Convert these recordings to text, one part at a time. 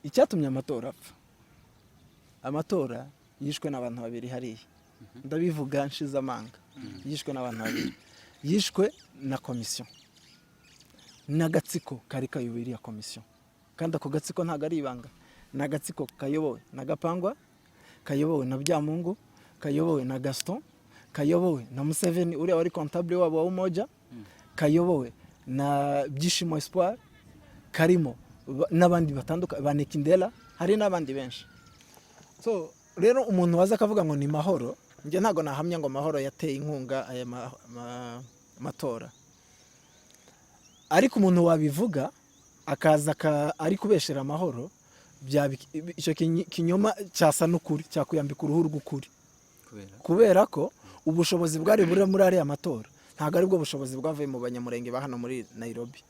icyatumye amatora apfa, amatora yishwe n'abantu babiri hariya, ndabivuga nshize amanga, yishwe n'abantu babiri, yishwe na komisiyo n'agatsiko kari kayoboye iriya komisiyo, kandi ako gatsiko ntabwo ari ibanga, ni agatsiko kayobowe na Gapangwa, kayobowe na Byamungu, kayobowe na Gaston, kayobowe na Museveni uriya wari comptable wabo wa Umoja, kayobowe na Byishimo Espoir, karimo n'abandi batandukanye ba Nekindela, hari n'abandi benshi. So rero umuntu waza akavuga ngo ni mahoro, njye ntago nahamya ngo mahoro yateye inkunga aya matora, ariko umuntu wabivuga akaza ari kubeshera amahoro, icyo kinyoma cyasa n'ukuri, cyakuyambika uruhu rw'ukuri, kubera ko ubushobozi bwari buri muri ariya matora ntabwo aribwo bushobozi bwavuye mu banyamurenge ba hano muri Nairobi.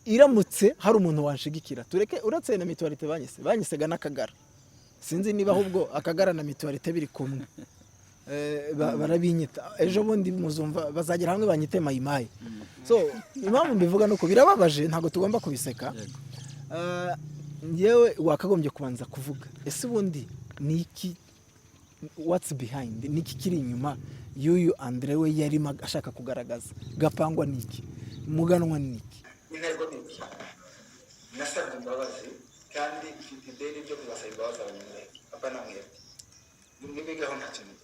Iramutse hari umuntu wanshigikira, tureke uretse na mituwarite banyisega n'Akagara, sinzi niba ahubwo Akagara na mituwarite biri kumwe, barabinyita ejo bundi muzumva bazagera hamwe banyite mayimayi. So impamvu mbivuga nuko birababaje, ntabwo tugomba kubiseka. Ngewe wakagombye kubanza kuvuga ese ubundi ni iki, what's behind, ni iki kiri inyuma y'uyu Andre we yari ashaka kugaragaza. Gapangwa ni iki, Muganwa ni iki? Intego ni iki? Nasabye imbabazi kandi mfite ideni ryo kubasaba imbabazi abanyamurenge, papa na mwebwe nibigaho nta kintu,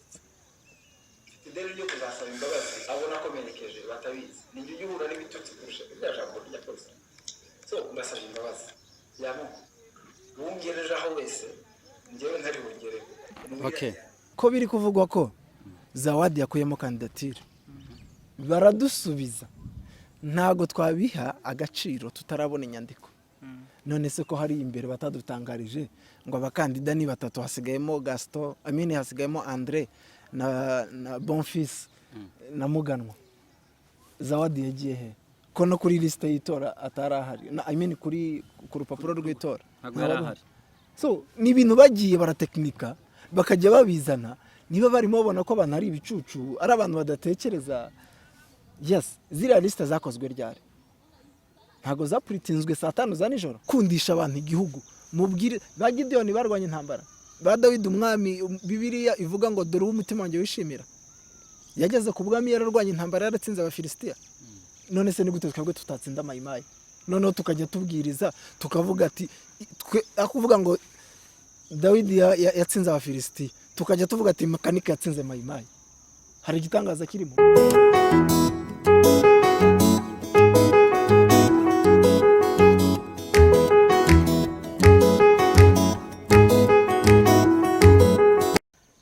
mfite ideni ryo kuzasaba imbabazi abo nakomerekeje batabizi, ni njye uhura n'ibitutsi kurusha ibya jambo rya polisi. So mbasaba imbabazi yabo wungereje aho wese, njyewe ntari bugere. Okay, ko biri kuvugwa ko Zawadi yakuyemo kandidatire, baradusubiza ntago twabiha agaciro tutarabona inyandiko. None se ko hari imbere batadutangarije ngo abakandida ni batatu, hasigayemo Gaston, Amine, hasigayemo Andre na Bonfils na Muganwa, Zawadi yagiye he? Ko no kuri liste y'itora atarahari, na Amine ku rupapuro rw'itora ntabwo yarahari. So ni ibintu bagiye barateknika bakajya babizana, niba barimo babona ko abantu ari ibicucu, ari abantu badatekereza. Yes, ziriya liste zakozwe ryari? Ntago zapuritinzwe saa 5 za nijoro. Kundisha abantu igihugu, mubwire ba Gideon barwanye intambara, ba Dawidi umwami, Bibiliya ivuga ngo dore umutima wanjye wishimira, yageze ku bwami yararwanye intambara, yaratsinze abafilisitiya. None se ni gute twebwe tutatsinda mayimayi? Noneho tukajya tubwiriza tukavuga ati akuvuga ngo Dawidi yatsinze abafilisitiya, tukajya tuvuga ati makanika yatsinze mayimayi. Hari igitangaza kirimo?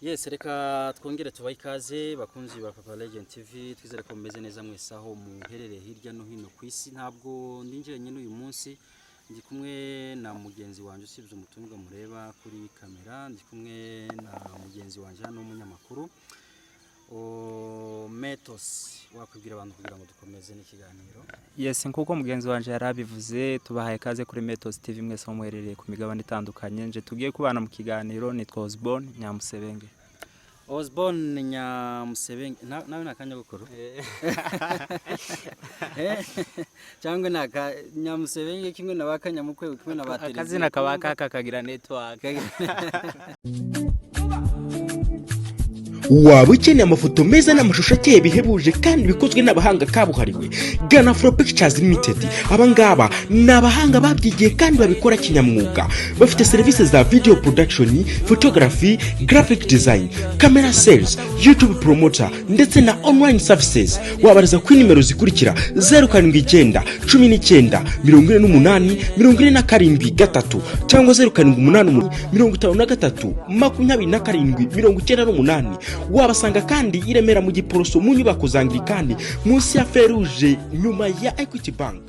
Yes, reka twongere tubaye ikaze bakunzi ba Papa Legend TV, twizere ko mumeze neza mwese aho muherereye hirya no hino ku isi. Ntabwo ndinjire nyine uyu munsi, ndi kumwe na mugenzi wanje usibye umutumirwa mureba kuri kamera, ndi kumwe na mugenzi wanje hano umunyamakuru Metos. Wakwibwira abantu kugira ngo dukomeze n'ikiganiro? Yes, nkuko mugenzi wanje yarabivuze, tubahaye ikaze kuri Metos TV mwese aho muherereye ku migabane itandukanye. Nje tugiye kubana mu kiganiro, nitwa Osborne Nyamusebenge. Osborne Nyamusebenge, nawe nakanya gukuru cyangwa naka Nyamusebenge kimwe nabakanyamukwe kimwe nabateri, akazina kabaka kakagira network. Waba ukeneye amafoto meza n'amashusho akeye bihebuje kandi bikozwe n'abahanga kabuhariwe, Gana Afro Pictures Limited. Abangaba ni abahanga babyigiye kandi babikora kinyamwuga. Bafite serivisi za video production, photography, graphic design, camera sales, YouTube promoter ndetse na online services. Wabariza ku nimero zikurikira 079 19 48 47 cyangwa 078 53 27 wabasanga kandi iremera mu Giporoso mu nyubako za Anglikani munsi ya Feruje nyuma ya Equity Bank.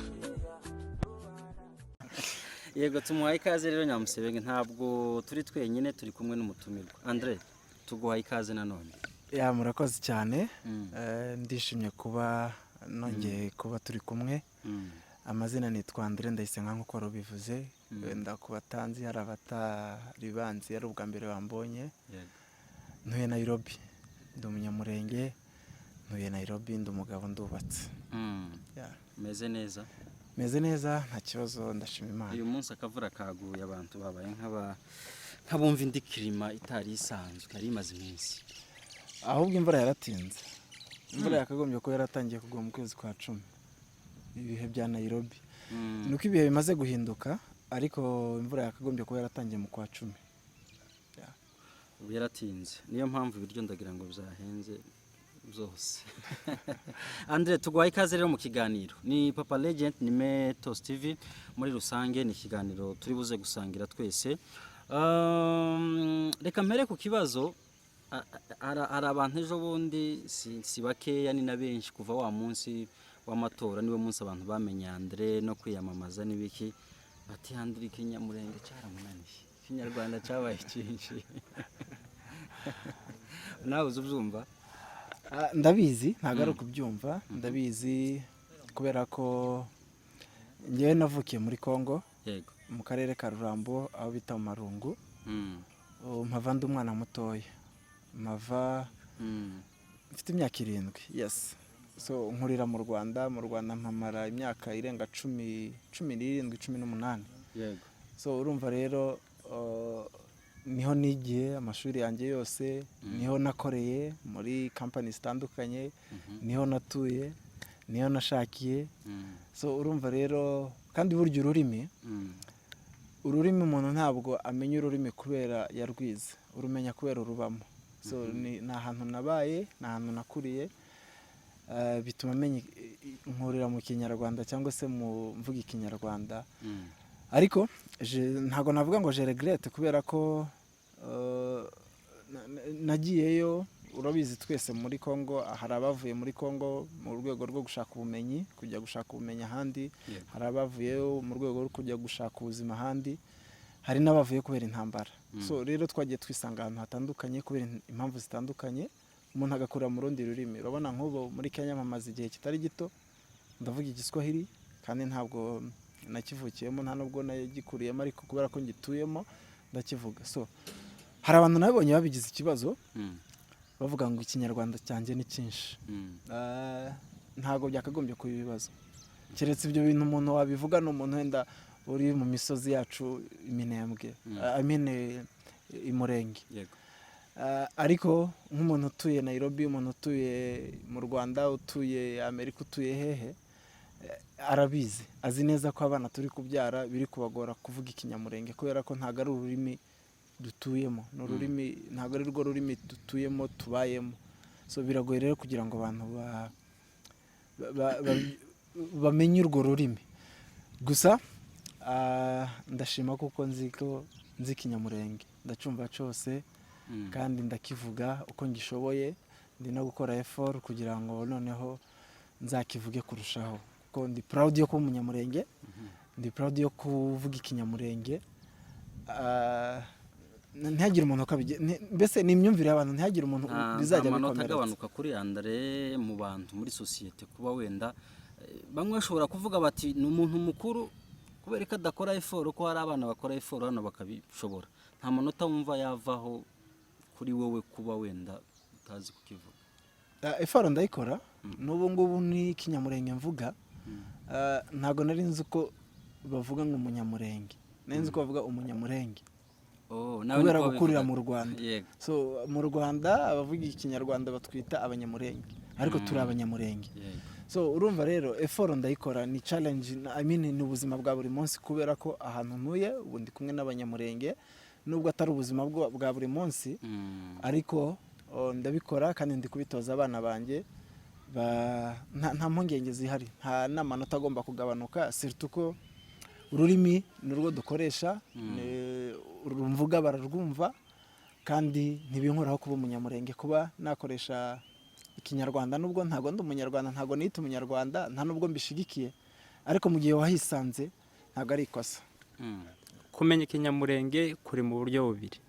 Yego, tumuhaye ikaze rero Nyamusebenge, ntabwo turi twenyine, turi kumwe n'umutumirwa. Andre, tuguhaye ikaze nanone. Ya murakoze cyane. Ndishimye kuba nongeye kuba turi kumwe. Amazina nitwa Andre Ndayisenga nkuko rubivuze, ndakubatanzi hari abataribanzi ari ubwa mbere bambonye. Ntuye Nairobi, ndi umunyamurenge, ntuye Nairobi, ndi umugabo ndubatse. Meze neza? meze neza nta kibazo ndashima Imana. uyu munsi akavura kaguye abantu babaye nk'abumva indi kirima itari isanzwe yari imaze iminsi. Ahubwo imvura yaratinze. Imvura yakagombye ko yaratangiye kugwa mu kwezi kwa 10. Ibihe bya Nairobi. Nuko ibihe bimaze guhinduka ariko imvura yakagombye ko yaratangiye mu kwa 10. Ubu yaratinze. Niyo mpamvu ibiryo ndagira ngo bizahenze byose. Andre tugwaye ikaze rero mu kiganiro. Ni Papa Legend ni Metos TV muri rusange ni ikiganiro turi buze gusangira twese. Reka mpere ku kibazo hari abantu ejo bundi si bakeya ni na benshi kuva wa munsi w'amatora niwe munsi abantu bamenye Andre no kwiyamamaza n'ibiki bati Andre Kinyamurenge cyaramunaniye Kinyarwanda cyabaye cyinshi. Nawe uzubyumva? Ndabizi ntago ari kubyumva ndabizi kubera ko ngewe navukiye muri Kongo. Yego. Mu karere ka Rurambo aho bita mu Marungu. Mpava ndi umwana mutoya. Mpava mfite imyaka 7. Yes. So nkurira mu Rwanda mpamara imyaka irenga 17 18. Yego. So urumva rero niho nigiye amashuri yanjye yose niho nakoreye muri company zitandukanye niho natuye niho nashakiye. So urumva rero kandi buryo ururimi umuntu ntabwo amenya ururimi kubera yarwize urumenya kubera urubamo. So ni ahantu nabaye ni ahantu nakuriye bituma menya nkurira mu Kinyarwanda cyangwa se mu mvuga Ikinyarwanda. Ariko ntago navuga ngo je regrette kubera ko nagiyeyo urabizi twese muri Kongo hari abavuye muri Kongo mu rwego rwo gushaka ubumenyi kujya gushaka ubumenyi ahandi. Hari abavuyeyo mu rwego rwo kujya gushaka ubuzima ahandi. Hari n'abavuye kubera intambara. So rero twagiye twisanga ahantu hatandukanye kubera impamvu zitandukanye umuntu agakura mu rundi rurimi. Urabona nk'ubu muri Kenya mpamaze igihe kitari gito ndavuga Igiswahili kandi ntabwo nakivukiyemo nta nubwo nagikuriyemo ariko kubera ko ngituyemo ndakivuga. So hari abantu nabonye babigize ikibazo bavuga ngo Ikinyarwanda cyanjye ni cyinshi. Ntago byakagombye kuba ibibazo keretse ibyo bintu umuntu wabivuga no umuntu wenda uri mu misozi yacu Iminembwe Imurenge. Yego. Ariko nk'umuntu utuye Nairobi umuntu utuye mu Rwanda utuye Amerika utuye hehe arabizi azi neza ko abana turi kubyara biri kubagora kuvuga Ikinyamurenge kubera ko ntago ari ururimi dutuyemo n'ururimi ntago ari rwo rurimi dutuyemo tubayemo. So biragoye rero kugira ngo abantu bamenye urwo rurimi. Gusa ndashima kuko nzi Ikinyamurenge ndacumva cyose kandi ndakivuga uko ngishoboye ndi no gukora effort kugira ngo noneho nzakivuge kurushaho kuko ndi proud yo kuba umunyamurenge. Ndi proud yo kuvuga Ikinyamurenge. Ntihagire umuntu mbese ni imyumvire y'abantu ntihagire umuntu bizajya bikomeretsa. Agabanuka kuri Andre mu bantu muri societe kuba wenda bamwe bashobora kuvuga bati ni umuntu mukuru kubera ko adakora effort ko hari abana bakora effort hano bakabishobora. Nta manota wumva yavaho kuri wowe kuba wenda utazi kukivuga. Effort ndayikora n'ubu ngubu ni Kinyamurenge mvuga. Ntago nari nzi ko bavuga ngo umunyamurenge nari nzi ko bavuga umunyamurenge. Kubera gukurira mu Rwanda. So mu Rwanda abavuga Ikinyarwanda batwita abanyamurenge ariko turi abanyamurenge. So urumva rero effort ndayikora ni challenge ni ubuzima bwa buri munsi kubera ko ahantu ntuye ubu ndi kumwe n'abanyamurenge nubwo atari ubuzima bwa buri munsi ariko ndabikora kandi ndi kubitoza abana banjye nta mpungenge zihari nta n'amanota agomba kugabanuka surtout ko ururimi ni urwo dukoresha urumvuga bararwumva kandi ntibinkoraho kuba umunyamurenge kuba nakoresha Ikinyarwanda nubwo ntago ndi umunyarwanda ntago nita umunyarwanda nta nubwo mbishigikiye ariko mu gihe wahisanze ntago ari ikosa. Kumenya Ikinyamurenge kuri mu buryo bubiri.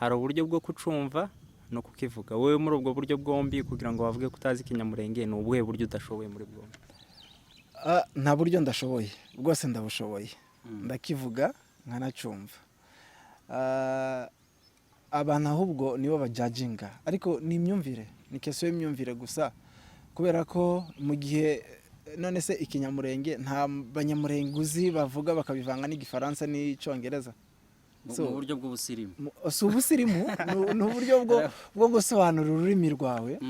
Hari uburyo bwo kucumva no kukivuga. Wowe muri ubwo buryo bwombi kugira ngo bavuge kutazi Ikinyamurenge ni ubuhe buryo udashoboye muri bwombi? Nta buryo ndashoboye rwose ndabushoboye. Ndakivuga nkanacumva. Abantu ahubwo nibo bajudginga ariko ni imyumvire ni keso y'imyumvire gusa kubera ko mu gihe none se ikinyamurenge nta banyamurenge uzi bavuga bakabivanga n'igifaransa n'icyongereza mu So, buryo bw'ubusirimu. si ubusirimu ni uburyo bwo gusobanura ururimi rwawe.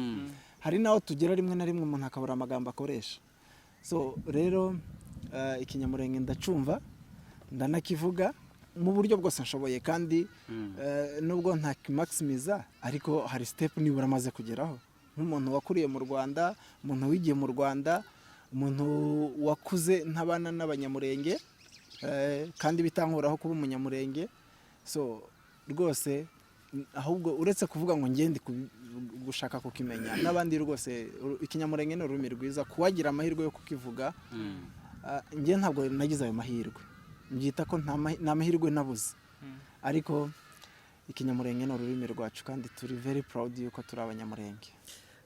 Hari naho tugera rimwe na rimwe umuntu akabura amagambo akoresha. So rero ikinyamurenge ndacumva ndanakivuga mu buryo bwose nshoboye kandi nubwo nta kimaximiza ariko hari step nibura amaze kugeraho nk'umuntu wakuriye mu Rwanda, umuntu wigiye mu Rwanda, umuntu wakuze ntabana n'abanyamurenge kandi bitankuraho kuba umunyamurenge. So rwose ahubwo uretse kuvuga ngo ngende gushaka kukimenya n'abandi rwose ikinyamurenge ni ururimi rwiza kuwagira amahirwe yo kukivuga. Njye ntabwo nagize ayo mahirwe, mbyita ko nta mahirwe nabuze, ariko ikinyamurenge ni ururimi rwacu kandi turi very proud yuko turi abanyamurenge.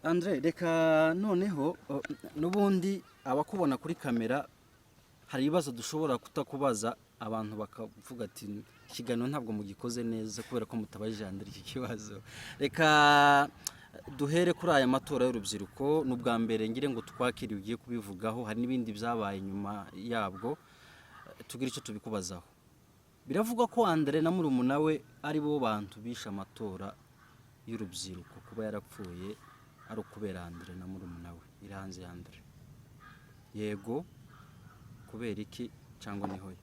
Andre, reka noneho n'ubundi abakubona kuri kamera hari ibibazo dushobora kutakubaza abantu bakavuga ati ikiganiro ntabwo mugikoze neza kubera ko mutabajije Andre iki kibazo. Reka duhere kuri aya matora y'urubyiruko, n'ubwa mbere ngire ngo twakiriye ugiye kubivugaho, hari n'ibindi byabaye nyuma yabwo, tugira icyo tubikubazaho. Biravugwa ko Andre na murumuna we ari bo bantu bishe amatora y'urubyiruko, kuba yarapfuye ari ukubera Andre na murumuna we Iranzi Andre. Yego, kubera iki cyangwa niho?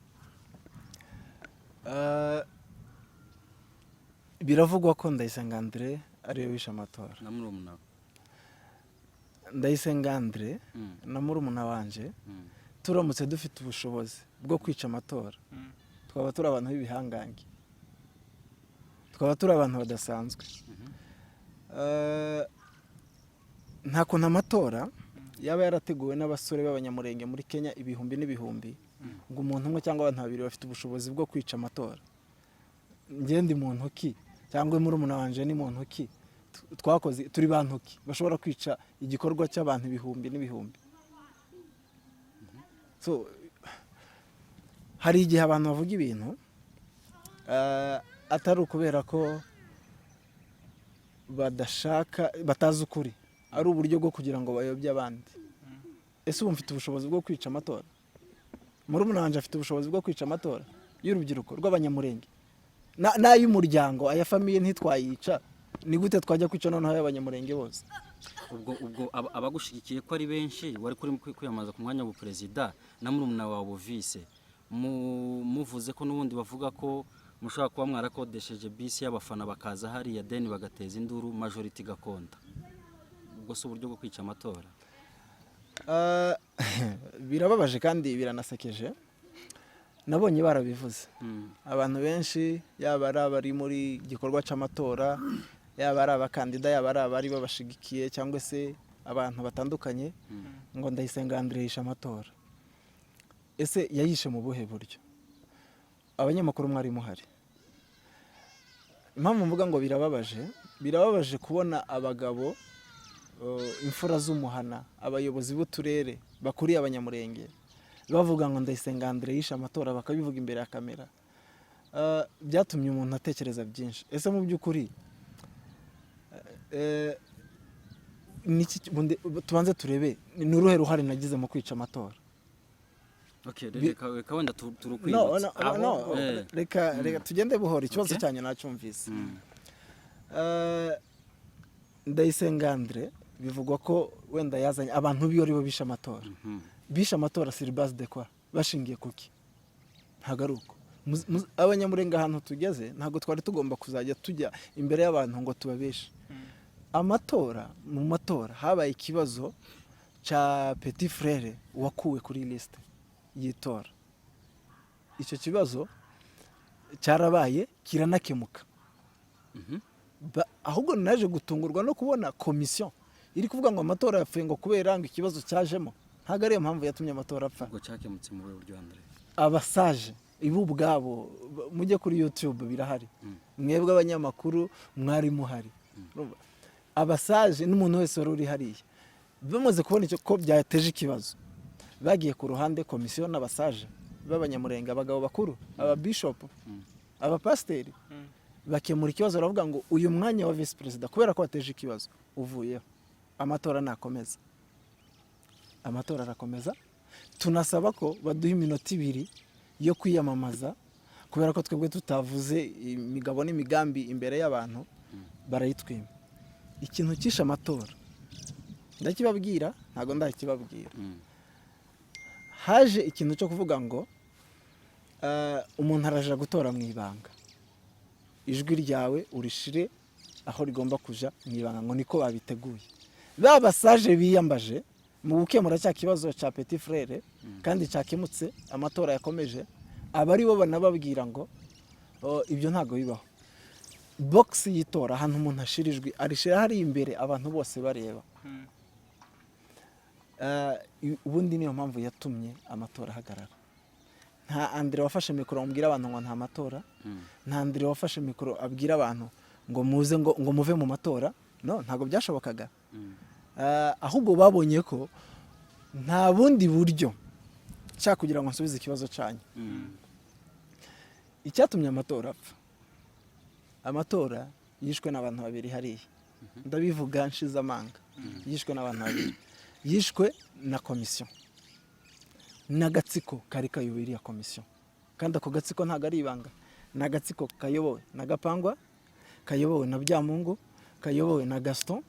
Biravugwa ko Ndayisenga Andre ariwe wishe amatora Na murumuna we. Ndayisenga Andre na murumuna wanje turamutse dufite ubushobozi bwo kwica amatora twaba turi abantu b'ibihangange, twaba turi abantu badasanzwe. Nta kuntu amatora yaba yarateguwe n'abasore b'abanyamurenge muri Kenya ibihumbi n'ibihumbi ngo umuntu umwe cyangwa abantu babiri bafite ubushobozi bwo kwica amatora. Njye ndi muntu ki cyangwa murumuna wanje ni muntu ki, twakoze turi bantu ki bashobora kwica igikorwa cy'abantu ibihumbi n'ibihumbi? So hari igihe abantu bavuga ibintu atari ukubera ko badashaka, batazi ukuri, ari uburyo bwo kugira ngo bayobye abandi. Ese ubu mfite ubushobozi bwo kwica amatora? Murumuna wanje afite ubushobozi bwo kwica amatora y'urubyiruko rw'abanyamurenge n'ay'umuryango, aya famiye ntitwayica, ni gute twajya kwica noneho y'abanyamurenge bose? Ubwo abagushigikiye ko ari benshi wari kuri kwiyamaza ku mwanya w'ubuperezida na murumuna wawe vise muvuze ko n'ubundi bavuga ko mushobora kuba mwarakodesheje bisi y'abafana bakaza hariya deni bagateza induru majority gakonda, ubwo si uburyo bwo kwica amatora? Birababaje kandi biranasekeje. Nabonye barabivuze abantu benshi, yaba ari abari muri gikorwa cy'amatora, yaba ari abakandida, yaba ari abari babashigikiye cyangwa se abantu batandukanye, ngo Ndayisenga Andre yishe amatora. Ese yayishe mu buhe buryo? Abanyamakuru mwari muhari. Impamvu mvuga ngo birababaje kubona abagabo, imfura z'umuhana, abayobozi b'uturere bakuriye abanyamurenge bavuga ngo Ndayisenga Andre yishe amatora, bakabivuga imbere ya kamera. Byatumye umuntu atekereza byinshi. Ese mu by'ukuri tubanze turebe ni uruhe ruhare nagize mu kwica amatora? Okay, reka wenda turukwibutsa. Reka tugende buhoro, ikibazo cyanyu nacyumvise. Ndayisenga Andre bivugwa ko wenda yazanye abantu biyo ribo bisha amatora. Bisha amatora sur base de quoi? Bashingiye kuki? Ntago ari uko. Abanyamurenge ahantu tugeze ntago twari tugomba kuzajya tujya imbere y'abantu ngo tubabeshe. Amatora, mu matora habaye ikibazo cha petit frère wakuwe kuri liste yitora. Icyo kibazo cyarabaye kiranakemuka. Ahubwo naje gutungurwa no kubona komisiyo iri kuvuga ngo amatora yapfuye ngo kubera ngo ikibazo cyajemo. Ntago ariyo mpamvu yatumye amatora apfa. Ngo cyakemutse mu buryo Andre. Abasaje ibu ubwabo mujye kuri YouTube birahari. Mwebwe abanyamakuru mwari muhari. Abasaje n'umuntu wese wari uri hariya bamaze kubona icyo ko byateje ikibazo, bagiye ku ruhande komisiyo n'abasaje b'abanyamurenge, abagabo bakuru, aba bishop, aba pasiteri, bakemura ikibazo. Baravuga ngo uyu mwanya wa vice president kubera ko wateje ikibazo uvuyeho, amatora nakomeza. amatora arakomeza tunasaba ko baduha iminota 2 yo kwiyamamaza kubera ko twebwe tutavuze imigabo n'imigambi imbere y'abantu barayitwima. Ikintu cyishe amatora ndakibabwira ntago ndakibabwira. Haje ikintu cyo kuvuga ngo umuntu araje gutora mu ibanga, ijwi ryawe urishire aho rigomba kuja mu ibanga, ngo niko babiteguye. Babasaje biyambaje mu gukemura cya kibazo cya petit frere kandi cyakemutse, amatora yakomeje, abari bo banababwira ngo ibyo ntago bibaho. Box yitora ahantu umuntu ashirijwe arishira hari imbere abantu bose bareba. Ubundi niyo mpamvu yatumye amatora hagarara. Nta Andre wafashe mikoro ambwira abantu ngo nta matora, nta Andre wafashe mikoro abwira abantu ngo muze ngo muve mu matora. No, ntago byashobokaga. Ahubwo babonye ko nta bundi buryo cya kugira ngo nsubize ikibazo cyanyu. Icyatumye amatora apfa, amatora yishwe n'abantu babiri hariya, ndabivuga nshize amanga. Yishwe n'abantu babiri, yishwe na komisiyo n'agatsiko kari kayoboye iriya komisiyo, kandi ako gatsiko ntago ari ibanga. N'agatsiko kayobowe na Gapangwa, kayobowe na Byamungu, kayobowe na Gaston,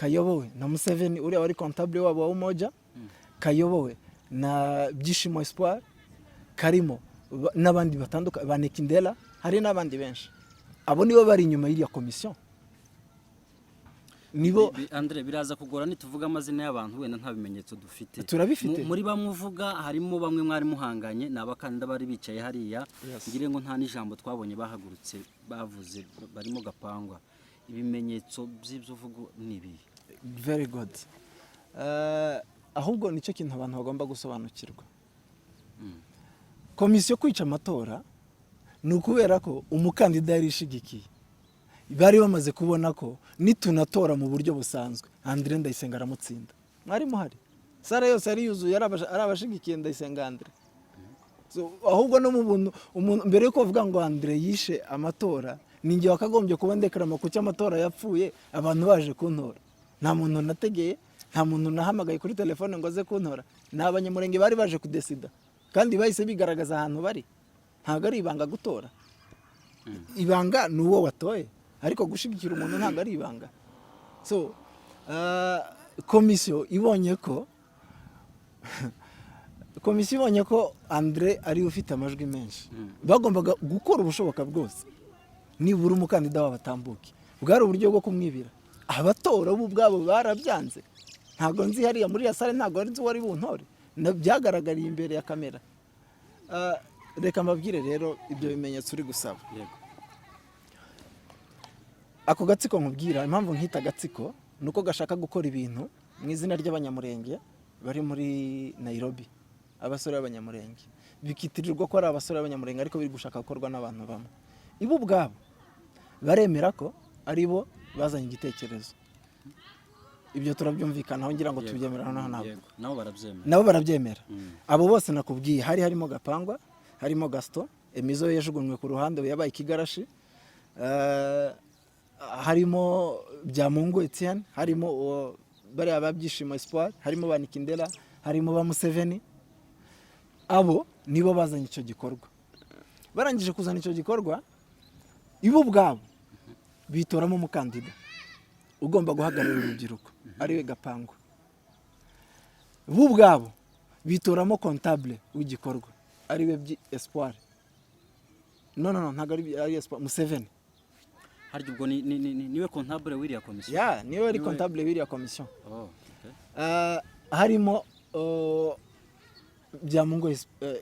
kayobowe na Museveni uriya wari comptable wabo wa Umoja, kayobowe na Byishimo Espoir, karimo n'abandi batanduka ba Nekindela, hari n'abandi benshi. Abo nibo bari inyuma y'iriya komisiyo. Nibo Andre, biraza kugora nituvuga amazina y'abantu wenda nta bimenyetso dufite. Turabifite. Muri bamwe uvuga harimo bamwe mwari muhanganye n'abakandida bari bicaye hariya. Ngire ngo nta n'ijambo twabonye bahagurutse bavuze, barimo Gapangwa. Ibimenyetso by'ibyo uvuga nibi. Very good. Ahubwo nicyo kintu abantu bagomba gusobanukirwa. Komisiyo kwica amatora ni ukubera ko umukandida yari ishigikiye. Bari bamaze kubona ko nitunatora mu buryo busanzwe Andre Ndayisenga aramutsinda. Mwari muhari, sare yose yari yuzuye arabashigikiye Ndayisenga Andre. So ahubwo no mu buntu umuntu mbere yuko avuga ngo Andre yishe amatora, ninjye wakagombye kuba ndekarama ku cy'amatora yapfuye abantu baje kuntora. Nta muntu nategeye, nta muntu nahamagaye kuri telefone ngo aze kuntora. N'abanyamurenge bari baje kudesida kandi bahise bigaragaza ahantu bari. Ntago ari ibanga gutora. Ibanga ni uwo watoye, ariko gushigikira umuntu ntago ari ibanga. So komisiyo ibonye ko Andre ari ufite amajwi menshi, bagombaga gukora ubushoboka bwose nibura umukandida w'abatambuke. Bwari uburyo bwo kumwibira. Abatora bo ubwabo barabyanze. Ntago nzi hariya muri ya sale, ntago nzi wari buntore, byagaragariye imbere ya kamera. Reka mbabwire rero ibyo bimenyetso uri gusaba. Ako gatsiko nkubwira, impamvu nkita gatsiko nuko gashaka gukora ibintu mu izina ry'abanyamurenge bari muri Nairobi, abasore b'abanyamurenge bikitirirwa ko ari abasore b'abanyamurenge, ariko biri gushaka gukorwa n'abantu bamwe. Ibo ubwabo baremera ko ari bo bazanye igitekerezo. Ibyo turabyumvikanaho, ngira ngo tubyemerana nabo. Nabo barabyemera. Abo bose nakubwiye harimo Gapangwa, harimo Gaston, Emizo yajugunywe ku ruhande yabaye ikigarashi, harimo Byamungu Etienne, harimo bari ababyishimo Espoir, harimo ba Nikindela, harimo ba Museveni. Abo nibo bazanye icyo gikorwa. Barangije kuzana icyo gikorwa, ibo ubwabo bitoramo umukandida ugomba guhagararira urubyiruko, ariwe Gapangwa. Bo ubwabo bitoramo comptable w'igikorwa, ariwe Espoir. No, ntago ari Espoir, Museveni. Harya ubwo niwe comptable w'iriya komisiyo? Ya, niwe ari comptable w'iriya komisiyo. Harimo Byamungu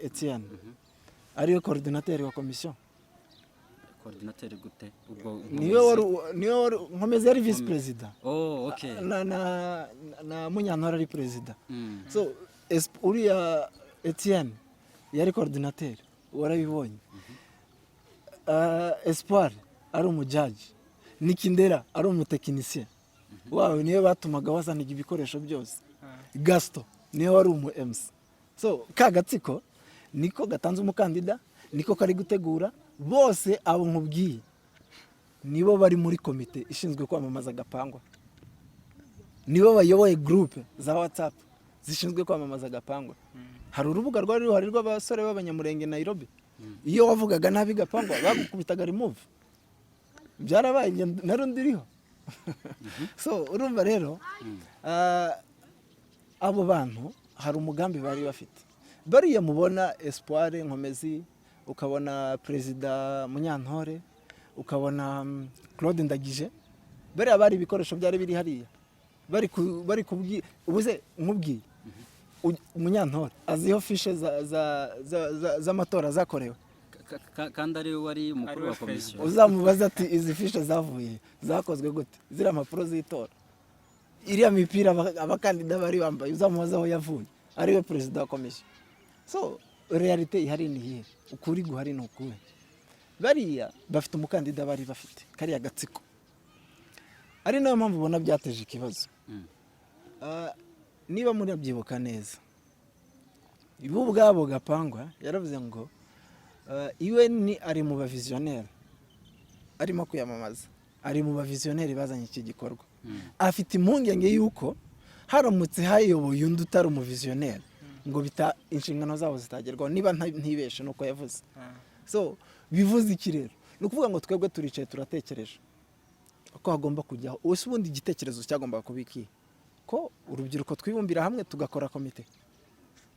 Etienne, ariwe coordinateur wa komisiyo. Coordinateur gute? Ubwo niwe wari nkomeze ari vice president. Oh, okay. Na Munyantore ari president. So uriya Etienne yari coordinateur, warabibonye. Espoir ari umujaji, Nikindera ari umutekinisien. Wawe niwe batumaga wazaniga ibikoresho byose. Gaston niwe wari umu MC. So kagatsiko niko gatanze umukandida, niko kari gutegura. Bose abo nkubwiye nibo bari muri komite ishinzwe kwamamaza Gapangwa, nibo bayoboye groupe za WhatsApp zishinzwe kwamamaza Gapangwa. Hari urubuga rwari ruhari rw'abasore b'abanyamurenge Nairobi, iyo wavugaga nabi Gapangwa bagukubitaga remove. Byarabaye narundi iriho. So urumva rero abo bantu hari umugambi bari bafite. Bariya mubona Espoir Nkomezi, ukabona Perezida Munyantore, ukabona Claude Ndagije, bariya bari ibikoresho byari biri hariya, bari kubwi ubuze nkubwiye Munyantore aziho fishe z'amatora zakorewe, kandi ari wari umukuru wa komisiyo. uzamubaza ati izi fishe zavuye zakozwe gute, ziriya mpapuro z'itora, iriya mipira abakandida bari bambaye, uzamubaza aho yavuye, ariwe perezida wa komisiyo. So realite ihari ni iyihe, ukuri guhari ni ukuhe. Bariya bafite umukandida bari bafite kariya gatsiko, ari nayo mpamvu ubona byateje ikibazo. Niba murabyibuka neza, ibo ubwabo Gapangwa yaravuze ngo iwe ni ari mu bavizionnaire, arimo kwiyamamaza, ari mu bavizionnaire bazanye iki gikorwa. Afite impungenge yuko haramutse hayoboye undi utari umuvizionnaire ngo inshingano zabo zitagerwaho, niba ntibeshe nuko yavuze. So bivuze iki rero? Ni ukuvuga ngo twebwe turicaye turatekereje ko hagomba kujyaho ubundi igitekerezo cyagombaga kubiki ko urubyiruko twibumbira hamwe tugakora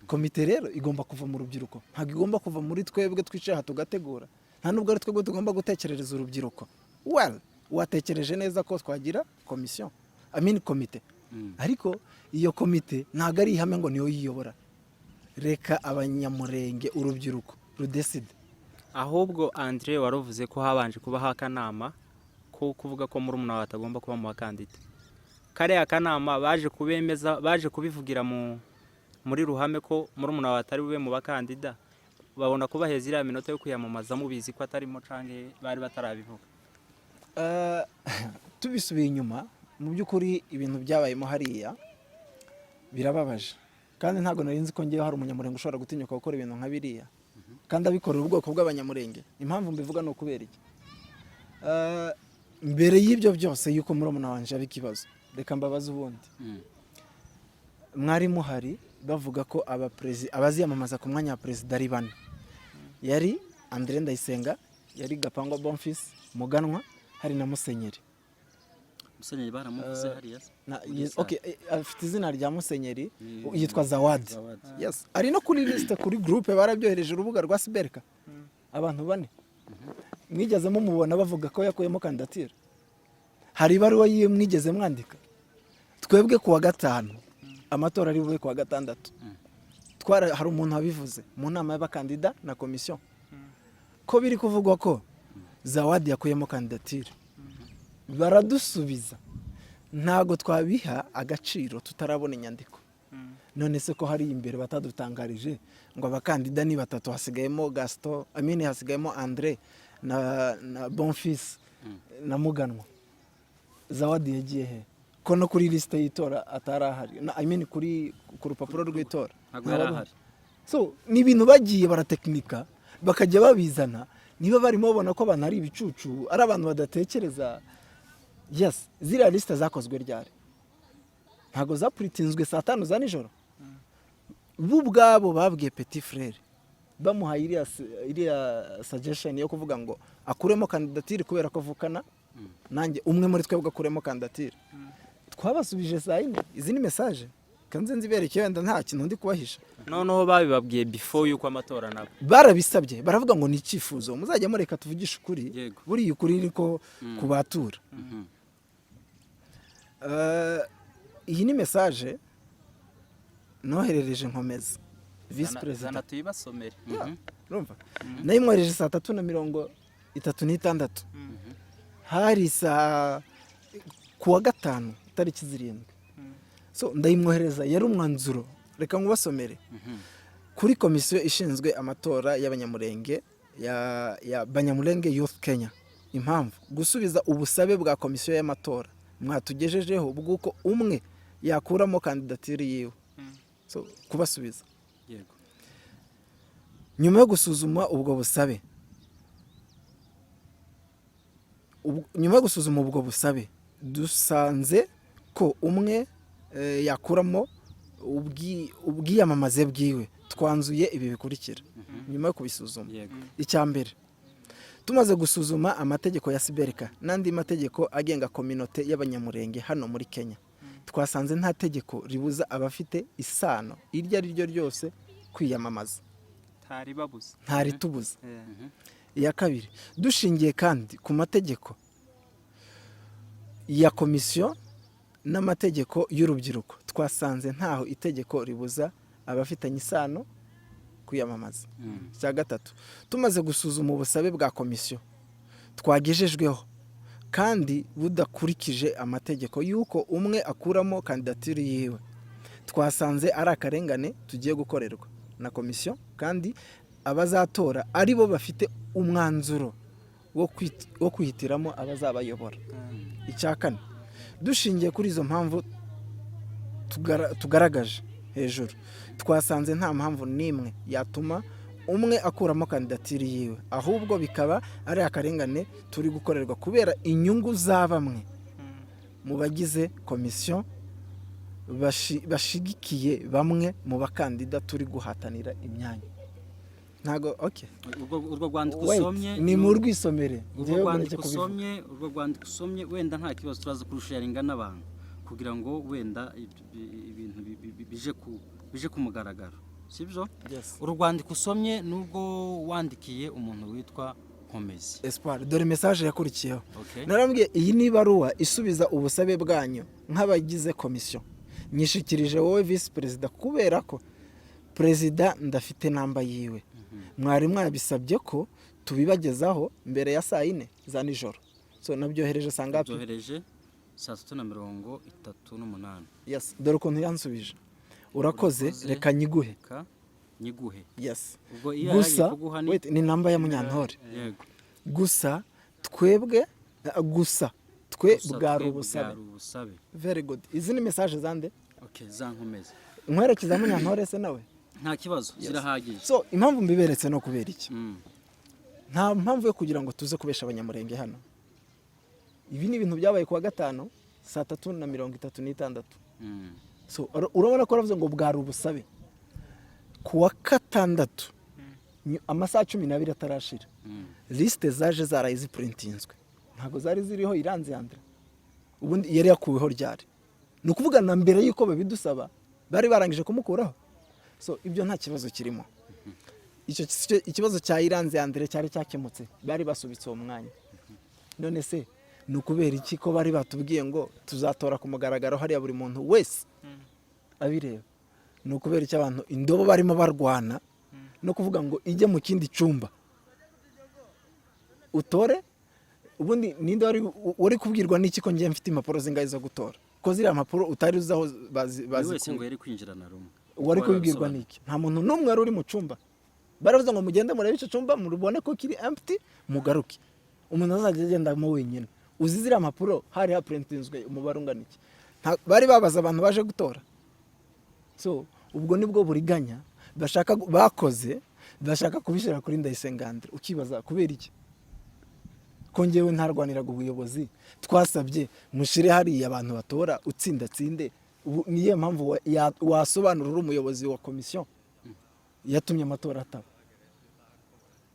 komite rero igomba kuva mu rubyiruko, ntabwo igomba kuva muri twebwe twicaye aha tugategura, nta nubwo ari twebwe tugomba gutekerereza urubyiruko. Watekereje neza ko twagira komite, ariko iyo komite ntabwo ari ihame ngo niyo yiyobora. Reka abanyamurenge urubyiruko rudeside. Ahubwo Andre waruvuze ko habanje kubaho akanama ko kuvuga ko murumuna wawe atagomba kuba mu bakandida. Kariya kanama baje kubemeza, baje kubivugira muri ruhame ko murumuna wawe atari bube mu bakandida, babona kubaheza iriya minota yo kwiyamamaza mubizi ko atarimo canke bari batarabivuga. Tubisubiye inyuma, mu by'ukuri ibintu byabayemo hariya birababaje, kandi ntabwo nari nzi ko ngewe hari umunyamurenge ushobora gutinyuka gukora ibintu nka biriya, kandi abikorera ubwoko bw'abanyamurenge. Impamvu mbivuga ni ukubera iki? Mbere y'ibyo byose yuko murumuna wanje aba ikibazo, reka mbabaze ubundi. Mwari muhari bavuga ko abaziyamamaza ku mwanya wa perezida ari 4. Yari Andre Ndayisenga, yari Gapangwa Bonfils, Muganwa, hari na Musenyeri. Musenyeri baramuvuze hariya. Afite izina rya Musenyeri, yitwa Zawadi. Yes, ari no kuri liste kuri groupe barabyohereje urubuga rwa Siberka. Abantu 4. Mwigeze mumubona bavuga ko yakuyemo kandidatire? Hari ibaruwa yiye mwigeze mwandika? Twebwe kuwa 5 amatora ari bube kuwa 6. Hari umuntu wabivuze mu nama y'abakandida na komisiyo ko biri kuvugwa ko Zawadi yakuyemo kandidatire. Baradusubiza ntago twabiha agaciro tutarabona inyandiko. None se ko hari imbere batadutangarije ngo abakandida ni 3, hasigayemo Gaston, hasigayemo Andre na Bonfils na Muganwa. Zawadi yagiye he? Ko no kuri liste y'itora atarahari, kuri ku rupapuro rw'itora ntabwo yarahari. So ni ibintu bagiye barateknika bakajya babizana, niba barimo babona ko abantu ari ibicucu, ari abantu badatekereza. Yes, ziriya liste zakozwe ryari? Ntago zapuritinzwe saa 5 za nijoro. Bo ubwabo babwiye Petit Frere, bamuhaye iriya suggestion yo kuvuga ngo akuremo kandidatire kubera ko avukana nanjye, umwe muri twebwe akuremo kandidatire. Twabasubije saa 4. Izi ni message kanze nziberekeye, wenda nta kintu ndi kubahisha. Noneho babibabwiye before yuko amatora nabo barabisabye, baravuga ngo ni icyifuzo, muzajya mureka tuvugisha ukuri, buri ukuri niko kubatura. Iyi ni message noherereje Nkomezi, vice president. Tuyibasomere. Urumva? Nayimwohereje saa 3:36. Hari saa kuwa 5 tariki 7. So ndayimwohereza, yari umwanzuro, reka nkubasomere. Kuri komisiyo ishinzwe amatora y'abanyamurenge ya Banyamulenge Youth Kenya. Impamvu gusubiza ubusabe bwa komisiyo y'amatora mwatugejejeho bwuko umwe yakuramo kandidatire yiwe. So kubasubiza. Yego. Nyuma yo gusuzuma ubwo busabe, dusanze ko umwe yakuramo ubwiyamamaze bwiwe twanzuye ibi bikurikira nyuma yo kubisuzuma. Yego. Icya mbere, tumaze gusuzuma amategeko ya siberika n'andi mategeko agenga kominote y'abanyamurenge hano muri Kenya, twasanze nta tegeko ribuza abafite isano iryo ari ryo ryose kwiyamamaza, ntari babuze. ntaritubuza. Iya kabiri, dushingiye kandi ku mategeko ya komisiyo n'amategeko y'urubyiruko, twasanze ntaho itegeko ribuza abafitanye isano kwiyamamaza. Icya gatatu, tumaze gusuzuma ubusabe bwa komisiyo twagejejweho kandi budakurikije amategeko y'uko umwe akuramo kandidatire yiwe, twasanze ari akarengane tugiye gukorerwa na komisiyo, kandi abazatora ari bo bafite umwanzuro wo kwihitiramo abazabayobora. Icya kane, dushingiye kuri izo mpamvu tugaragaje hejuru, twasanze nta mpamvu n'imwe yatuma umwe akuramo kandidatire yiwe, ahubwo bikaba ari akarengane turi gukorerwa kubera inyungu za bamwe mu bagize komisiyo bashigikiye bamwe mu bakandida turi guhatanira imyanya. Ntago urwo rwandiko usomye ni mu rwisomere. urwo rwandiko usomye wenda nta kibazo, turaza kurusharinga n'abantu kugira ngo wenda ibintu bije ku mugaragaro, sibyo? Uru rwandiko usomye nubwo wandikiye umuntu witwa Nkomezi Espoir, dore message yakurikiyeho. Narambwiye iyi ni ibaruwa isubiza ubusabe bwanyu nk'abagize komisiyo, nyishikirije wowe vice perezida kubera ko perezida ndafite namba yiwe, mwari mwabisabye ko tubibagezaho mbere ya saa 4 za nijoro. So nabyohereje saa ngapi? Byohereje saa 3:38. Yes, dore ukuntu yansubije. Urakoze, reka nyiguhe. Nyiguhe. Yes. Ubwo iya Gusa wait, ni namba ya Munyantore. Yego. Gusa twebwe twe bwari ubusabe. Very good. Izi ni message zande? Okay, za Nkomezi. Nkwerekeza Munyantore se nawe? Nta kibazo, zirahagije. So impamvu mbiberetse no kubera iki? Nta mpamvu yo kugira ngo tuze kubesha abanyamurenge hano. Ibi ni ibintu byabaye kuwa gatanu saa 3:36. So urabona ko ravuze ngo bwari ubusabe kuwa gatandatu amasaha 12 atarashira, liste zaje zarayizi printinzwe, ntago zari ziriho iranze Andre, ubundi yari yakuweho ryari, ni ukuvuga na mbere yuko babidusaba bari barangije kumukuraho. So ibyo nta kibazo kirimo. Ikibazo cya iranze Andre cyari cyakemutse, bari basubitse uwo mwanya. None se ni ukubera iki ko bari batubwiye ngo tuzatora ku mugaragaro hariya buri muntu wese abireba? Ni ukubera iki abantu indobo barimo barwana no kuvuga ngo ijye mu kindi cyumba utore? Ubundi ninde wari kubwirwa n'iki ko ngiye mfite impapuro zingahe zo gutora? Ko ziriya mpapuro utari uzaho bazi wese ngo yari kwinjira na rumwe. Wari kubwirwa n'iki? Nta muntu n'umwe wari uri mu cyumba. Baravuze ngo mugende murebe icyo cyumba murubone ko kiri empty mugaruke. Umuntu azajya agenda mu wenyine. Uzi ziriya mpapuro hari ha printinzwe umubare ungana iki? Bari babaza abantu baje gutora. So ubwo nibwo buriganya bakoze bashaka kubishira kuri Ndayisenga Andre. Ukibaza kubera iki? Kongewe ntarwaniraga ubuyobozi, twasabye mushire hari abantu batora utsindatsinde. Niye mpamvu wasobanurira umuyobozi wa komisiyo yatumye amatora ataba?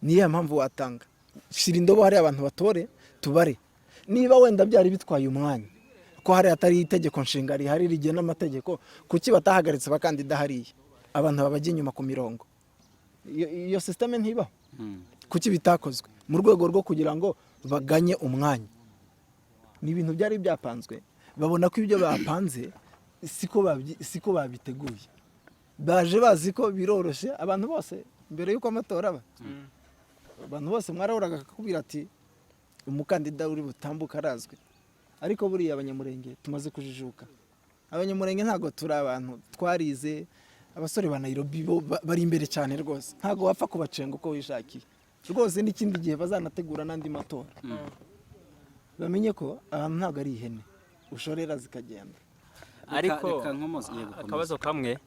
Niye mpamvu watanga? Shira indobo hari abantu batore tubare. Niba wenda byari bitwaye umwanya ko hari atari itegeko nshinga rihari rigena amategeko, kuki batahagaritse bakandida hariya abantu babajye inyuma ku mirongo? Iyo systeme ntibaho. Kuki bitakozwe mu rwego rwo kugira ngo baganye umwanya? Ni ibintu byari byapanzwe, babona ko ibyo bapanze siko babiteguye. Baje bazi ko biroroshye abantu bose mbere yuko amatora aba. Abantu bose mwarahoraga kubwira ati umukandida uri butambuka arazwe, ariko buriya abanyamurenge tumaze kujijuka. Abanyamurenge ntago turi abantu twarize, abasore ba Nairobi bo bari imbere cyane rwose, ntago wapfa kubacenga uko wishakiye rwose. N'ikindi gihe bazanategura n'andi matora bamenye ko abantu ntago ari ihene ushorera zikagenda. Ariko akabazo kamwe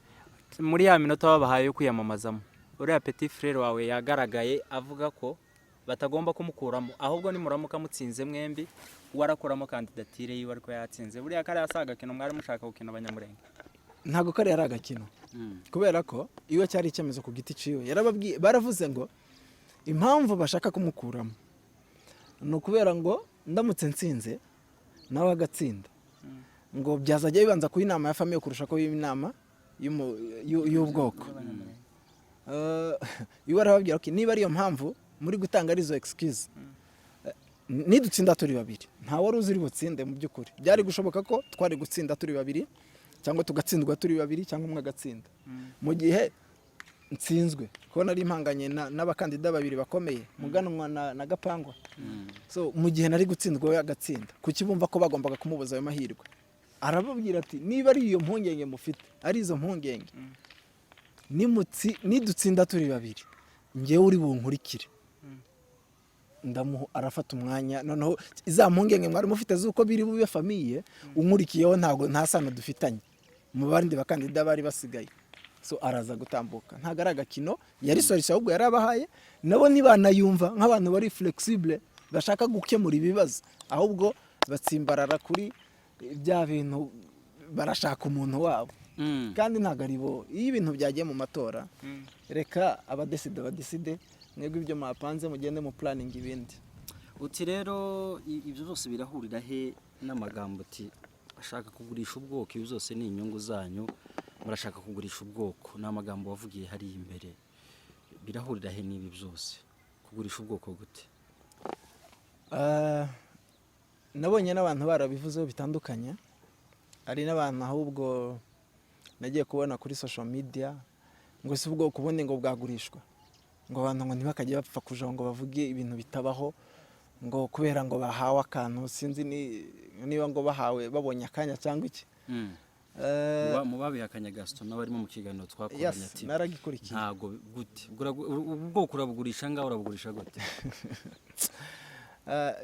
muri ya minota babahaye yo kwiyamamazamo, uriya petit frère wawe yagaragaye avuga ko batagomba kumukuramo, ahubwo nimuramuka mutsinze mwembi warakoramo kandidatire yiwe ariko yatsinze. Buriya kare asaga kino mwari mushaka gukina abanyamurenge. ntabwo kari ari agakino kubera ko iwe cyari icyemezo ku giti ciwe yarababwiye baravuze ngo impamvu bashaka kumukuramo ni ukubera ngo ndamutse nsinze nawe agatsinda ngo byazajya bibanza kuba inama ya famiye kurusha ko inama y'ubwoko iwe arababwira ko niba ariyo mpamvu muri gutanga arizo excuse nidutsinda turi babiri nta wari uzi uri butsinde mu by'ukuri byari gushoboka ko twari gutsinda turi babiri cyangwa tugatsindwa turi babiri cyangwa umwe agatsinda mu gihe nsinzwe ko nari impanganye n'abakandida babiri bakomeye Muganwa na Gapangwa so mu gihe nari gutsindwa we agatsinda kuki bumva ko bagombaga kumubuza ayo mahirwe arababwira ati niba ari iyo mpungenge mufite ari izo mpungenge nidutsinda turi babiri ngewe uri bunkurikire arafata umwanya noneho iza mpungenge mwari mufite z'uko biri bube famiye unkurikiyeho nta sano dufitanye mu bandi bakandida bari basigaye so araza gutambuka ntago ari agakino yari solution ahubwo yarabahaye nabo ntibanayumva nk'abantu bari flexible bashaka gukemura ibibazo ahubwo batsimbarara kuri bya bintu barashaka umuntu wabo kandi ntago ari bo iyo ibintu byagiye mu matora reka abadeside mwebwe ibyo mwapanze mugende mu planning ibindi uti rero ibyo byose birahurira he n'amagambo uti ashaka kugurisha ubwoko ibi byose ni inyungu zanyu murashaka kugurisha ubwoko n'amagambo wavugiye hari imbere birahurira he n'ibi byose kugurisha ubwoko gute nabonye n'abantu barabivuzeho bitandukanye hari n'abantu ahubwo nagiye kubona kuri social media ngo si ubwoko ubundi ngo bwagurishwa ngo abantu ngo ntibakajye bapfa kuja ngo bavuge ibintu bitabaho ngo kubera ngo bahawe akantu sinzi niba ngo bahawe babonye akanya cyangwa iki mu babihakanya Gaston n'abarimo mu kiganiro twakoranye ati naragikurikiye ntago gute ubwoko urabugurisha ngaho urabugurisha gute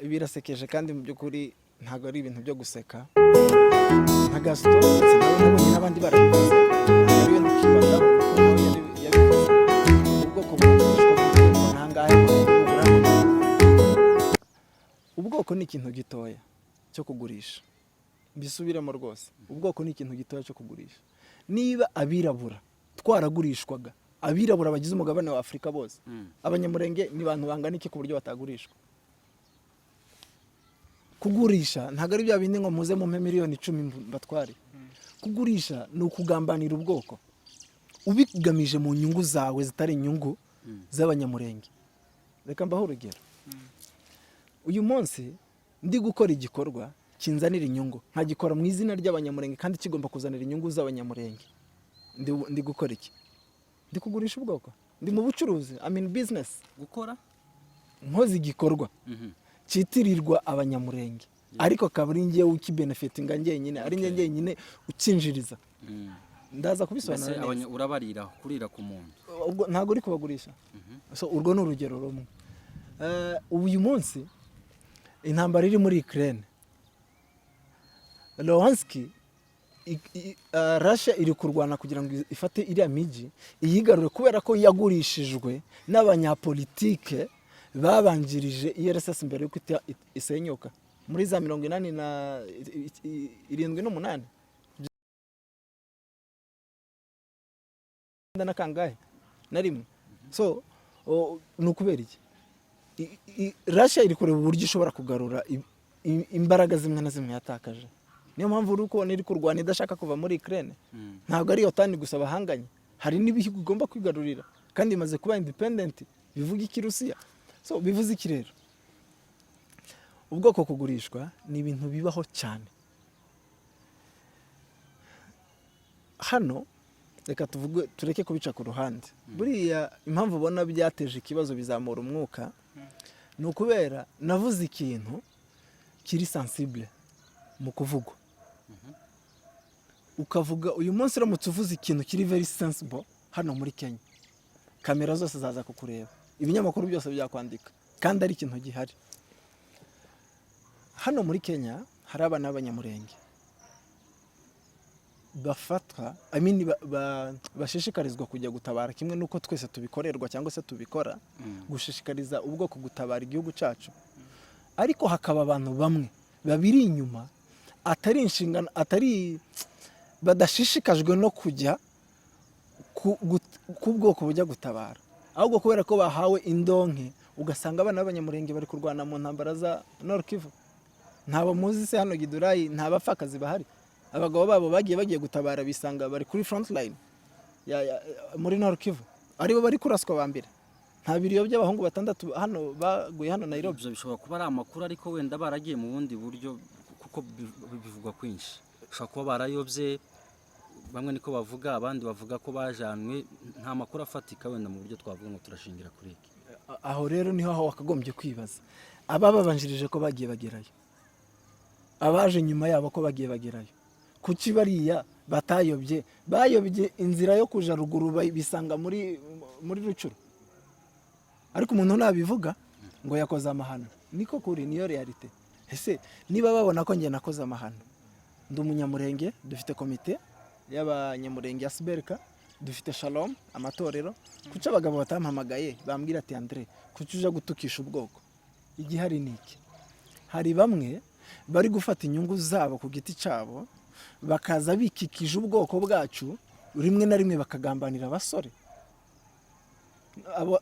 birasekeje kandi mu by'ukuri ntago ari ibintu byo guseka nka Gaston nabonye n'abandi barabivuze ariyo nukibataho yabivuze ubwoko bw'ubwoko ntangahe ubwoko ni ikintu gitoya cyo kugurisha bisubiramo rwose ubwoko ni ikintu gitoya cyo kugurisha niba abirabura twaragurishwaga abirabura bagize umugabane wa Afrika bose abanyamurenge ni bantu bangana iki ku buryo batagurishwa kugurisha ntago ari bya bindi ngo muze mu miliyoni 10 batware kugurisha ni ukugambanira ubwoko ubigamije mu nyungu zawe zitari inyungu z'abanyamurenge reka mbaho urugero uyu munsi ndi gukora igikorwa kinzanira inyungu nkagikora mu izina ry'abanyamurenge kandi kigomba kuzanira inyungu z'abanyamurenge ndi gukora iki ndi kugurisha ubwoko ndi mu bucuruzi business gukora nkoze igikorwa citirirwa abanyamurenge ariko kaburi ngiye ukibenefitinga ngenyine ari ngenyine ukinjiriza ndaza kubisobanura neza urabarira kurira ku muntu ntago uri kubagurisha so urwo ni urugero rumwe uyu munsi intambara iri muri Ukraine Zelensky Russia iri kurwana kugira ngo ifate iriya miji iyigarure kubera ko yagurishijwe n'abanyapolitike babanjirije IRSS mbere yuko isenyuka muri za 87 na kangahe na rimwe so nukubera iki Russia iri kureba uburyo ishobora kugarura imbaraga zimwe na zimwe yatakaje niyo mpamvu uri kubona iri kurwana idashaka kuva muri Ukraine ntabwo ari yotani gusa bahanganye hari n'ibihugu igomba kwigarurira kandi imaze kuba independent bivuga iki Rusiya so bivuze iki rero ubwoko kugurishwa ni ibintu bibaho cyane hano reka tuvuge tureke kubica ku ruhande buriya impamvu ubona byateje ikibazo bizamura umwuka ni ukubera navuze ikintu kiri sensible mu kuvugwa ukavuga uyu munsi uramutse uvuze ikintu kiri very sensible hano muri Kenya kamera zose zaza kukureba ibinyamakuru byose byakwandika kandi ari ikintu gihari hano muri Kenya hari abana b'abanyamurenge bafatwa bashishikarizwa kujya gutabara kimwe nuko twese tubikorerwa cyangwa se tubikora gushishikariza ubwoko gutabara igihugu cyacu ariko hakaba abantu bamwe babiri inyuma atari inshingano atari badashishikajwe no kujya ku bwoko bujya gutabara, ahubwo kubera ko bahawe indonke ugasanga abana b'abanyamurenge bari kurwana mu ntambara za Nord Kivu. Ntabo muzi se hano Gidurayi nta bapfakazi bahari, abagabo babo bagiye gutabara bisanga bari kuri front line muri Nord Kivu, aribo bari kuraswa ba mbere. Nta biriyo by'abahungu batandatu hano baguye hano Nairobi. Ibyo bishobora kuba ari amakuru ariko wenda baragiye mu bundi buryo kuko bivugwa kwinshi. Ushobora kuba barayobye, bamwe niko bavuga, abandi bavuga ko bajanwe, nta makuru afatika wenda mu buryo twavuga ngo turashingira kuri iki. Aho rero niho wakagombye kwibaza, ababanjirije ko bagiye bagerayo, abaje nyuma yabo ko bagiye bagerayo, kuki bariya batayobye, bayobye inzira yo kuja ruguru bisanga muri Rucuru. Ariko umuntu nabivuga ngo yakoze amahano, niko kuri, niyo realite. Ese niba babona ko ngiye nakoze amahano, ndi umunyamurenge, dufite komite y'abanyamurenge ya Siberika, dufite Shalom amatorero, kuki abagabo batampamagaye bambwira ati Andre kuki uja gutukisha ubwoko? Igihari niki, hari bamwe bari gufata inyungu zabo ku giti cyabo bakaza bikikije ubwoko bwacu, rimwe na rimwe bakagambanira abasore.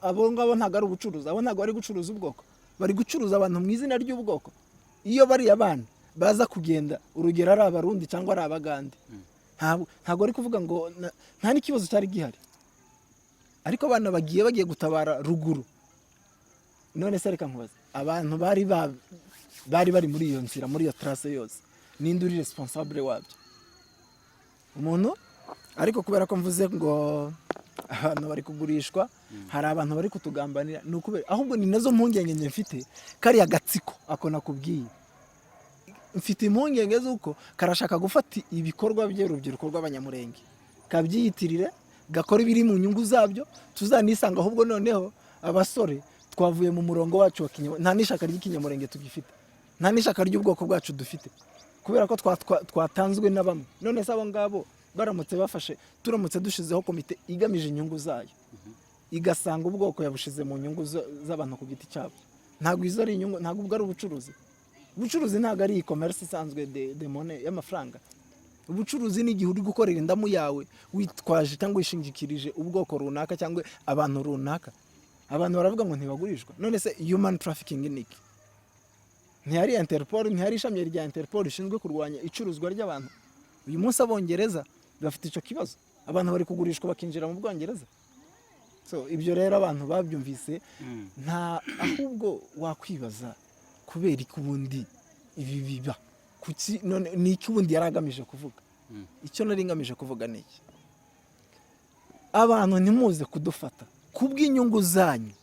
Abo ngabo ntago ari ubucuruzi, abo ntago bari gucuruza ubwoko, bari gucuruza abantu mu izina ry'ubwoko. Iyo bari abana baza kugenda, urugero ari abarundi cyangwa ari abagande, ntago ari kuvuga ngo nta n'ikibazo cyari gihari, ariko abana bagiye gutabara ruguru. None se reka nkubaza, abantu bari muri iyo nzira, muri iyo trace yose, ninde uri responsable wabyo? Umuntu. Ariko kubera ko mvuze ngo abantu bari kugurishwa, hari abantu bari kutugambanira, nukubera ahubwo ni nazo mpungenge nge mfite, kariya gatsiko ako nakubwiye, mfite impungenge z'uko karashaka gufata ibikorwa by'urubyiruko rw'abanyamurenge kabyiyitirire, gakora ibiri mu nyungu zabyo, tuzanisanga ahubwo noneho abasore twavuye mu murongo wacu wa kinyamurenge, nta n'ishaka ry'ikinyamurenge tugifite, nta n'ishaka ry'ubwoko bwacu dufite, kubera ko twatanzwe na bamwe. None se abo ngabo baramutse bafashe, turamutse dushizeho komite igamije inyungu zayo, igasanga ubwoko yabushize mu nyungu z'abantu ku giti cyabo, ntabwo izo ari inyungu, ntabwo ubwo ari ubucuruzi. Ubucuruzi ntabwo ari e-commerce isanzwe de money y'amafaranga. Ubucuruzi ni igihe uri gukorera indamu yawe witwaje cyangwa wishingikirije ubwoko runaka cyangwa abantu runaka. Abantu baravuga ngo ntibagurishwa. None se human trafficking ni iki? Ntihari Interpol, ntihari ishami rya Interpol rishinzwe kurwanya icuruzwa ry'abantu. Uyu munsi abongereza bafite icyo kibazo, abantu bari kugurishwa bakinjira mu Bwongereza. So ibyo rero abantu babyumvise, nta ahubwo wakwibaza kubera ikubundi ibi biba kuki, none ni ikibundi yaragamije kuvuga. Icyo nari ngamije kuvuga niki, abantu ntimuze kudufata kubw'inyungu zanyu,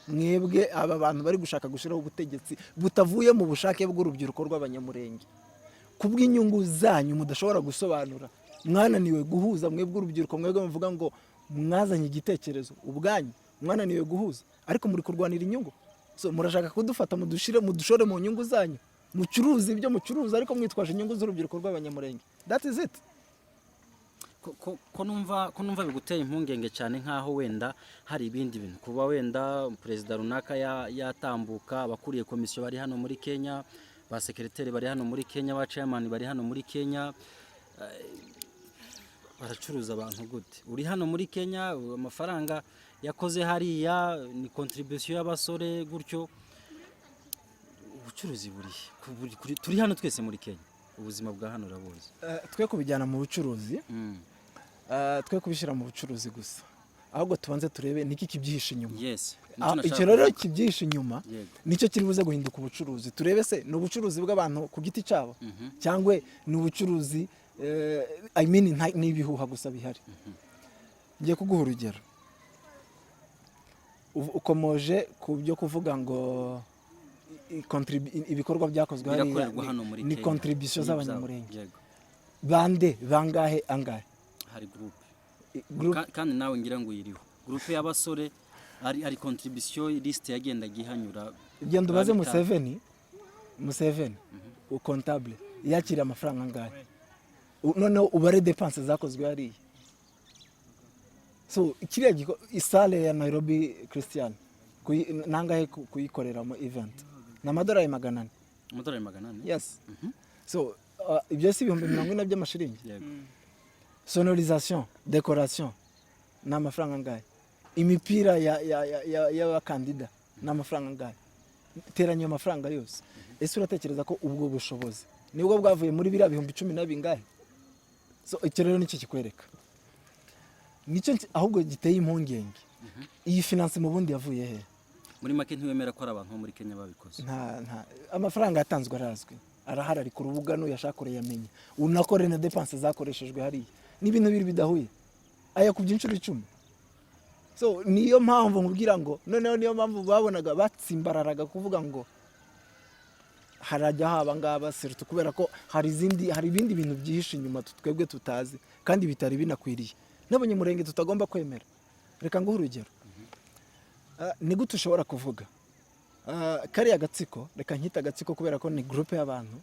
mwebwe aba bantu bari gushaka gushiraho ubutegetsi butavuye mu bushake bw'urubyiruko rw'abanyamurenge, kubw'inyungu zanyu mudashobora gusobanura, mwananiwe guhuza, mwebwe urubyiruko, mwebwe muvuga ngo mwazanye igitekerezo ubwanyu, mwananiwe guhuza, ariko muri kurwanira inyungu. So murashaka kudufata mudushore mu nyungu zanyu, mucuruzi ibyo mucuruza, ariko mwitwaje inyungu z'urubyiruko rw'abanyamurenge. That is it. Ko numva biguteye impungenge cyane, nkaho wenda hari ibindi bintu, kuba wenda perezida runaka yatambuka, abakuriye komisiyo bari hano muri Kenya, ba secretary bari hano muri Kenya, ba chairman bari hano muri Kenya, baracuruza abantu gute? Uri hano muri Kenya, amafaranga yakoze hariya ni contribution y'abasore gutyo, ubucuruzi buri turi hano twese muri Kenya, ubuzima bwa hano urabuzi. Twe kubijyana mu bucuruzi, twe kubishyira mu bucuruzi gusa, ahubwo tubanze turebe niki kibyihishe inyuma. Yes. Icyo rero kibyihishe inyuma nicyo kiri buze guhinduka ubucuruzi. Turebe se ni ubucuruzi bw'abantu ku giti cyabo cyangwa ni ubucuruzi ni ibihuha gusa bihari. Ngiye kuguha urugero, ukomoje ku byo kuvuga ngo ibikorwa byakozwe hariya ni contribution z'abanyamurenge. Bande bangahe angahe? Hari group kandi nawe ngira ngo yiriho group y'abasore, ari contribution list yagenda gihanyura. Genda ubaze Museveni u comptable yakira amafaranga angahe, none ubare dépenses zakozwe hariya. So kiriya isale ya Nairobi Christian nangahe kuyikoreramo event na $400. $400? Yes. So ibyo si 40,000 by'amashiringi. sonorisation decoration ni amafaranga angahe, imipira y'abakandida ni amafaranga angahe, teranya ayo mafaranga yose. Ese uratekereza ko ubwo bushobozi nibwo bwavuye muri biriya bihumbi 10 na bingahe? So icyo rero nicyo kikwereka, nicyo ahubwo giteye impungenge. Iyi finance mu bundi yavuye he? muri make ntiwemera ko ari abantu bo muri Kenya babikoze? Nta amafaranga yatanzwe arazwi, arahari ari ku rubuga n'uyashaka yamenya, unakore na dépenses zakoreshejwe hariya n'ibintu biri bidahuye aya ku byinshuro 10. So niyo mpamvu nkubwira ngo noneho niyo mpamvu babonaga batsimbararaga kuvuga ngo harajya haba ngaba sirtu, kubera ko hari ibindi bintu byihishe inyuma twebwe tutazi kandi bitari binakwiriye n'abanyamurenge tutagomba kwemera. Reka nguhe urugero. Ni gute ushobora kuvuga kariya gatsiko, reka nkita gatsiko kubera ko ni groupe y'abantu,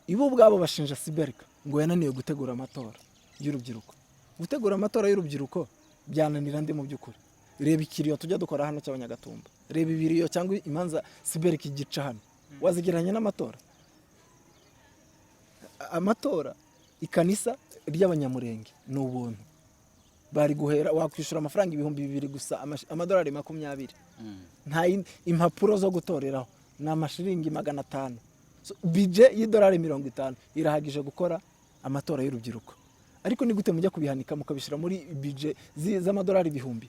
ibo ubwabo bashinja Siberika ngo yananiwe gutegura amatora y'urubyiruko. Gutegura amatora y'urubyiruko byananira ndi mu by'ukuri. Reba ikiriyo tujya dukora hano cy'Abanyagatumba, reba ibiriyo cyangwa imanza Siberika igica hano, wazigeranya n'amatora. Amatora ikanisa ry'Abanyamurenge ni ubuntu, bari guhera wakwishura amafaranga 2,000 gusa, amadolari 20. Nta impapuro zo gutoreraho na amashiringi 500. So budget y'idolari 50 irahagije gukora amatora y'urubyiruko. Ariko ni gute mujya kubihanika mukabishira muri budget z'amadolari 1,000?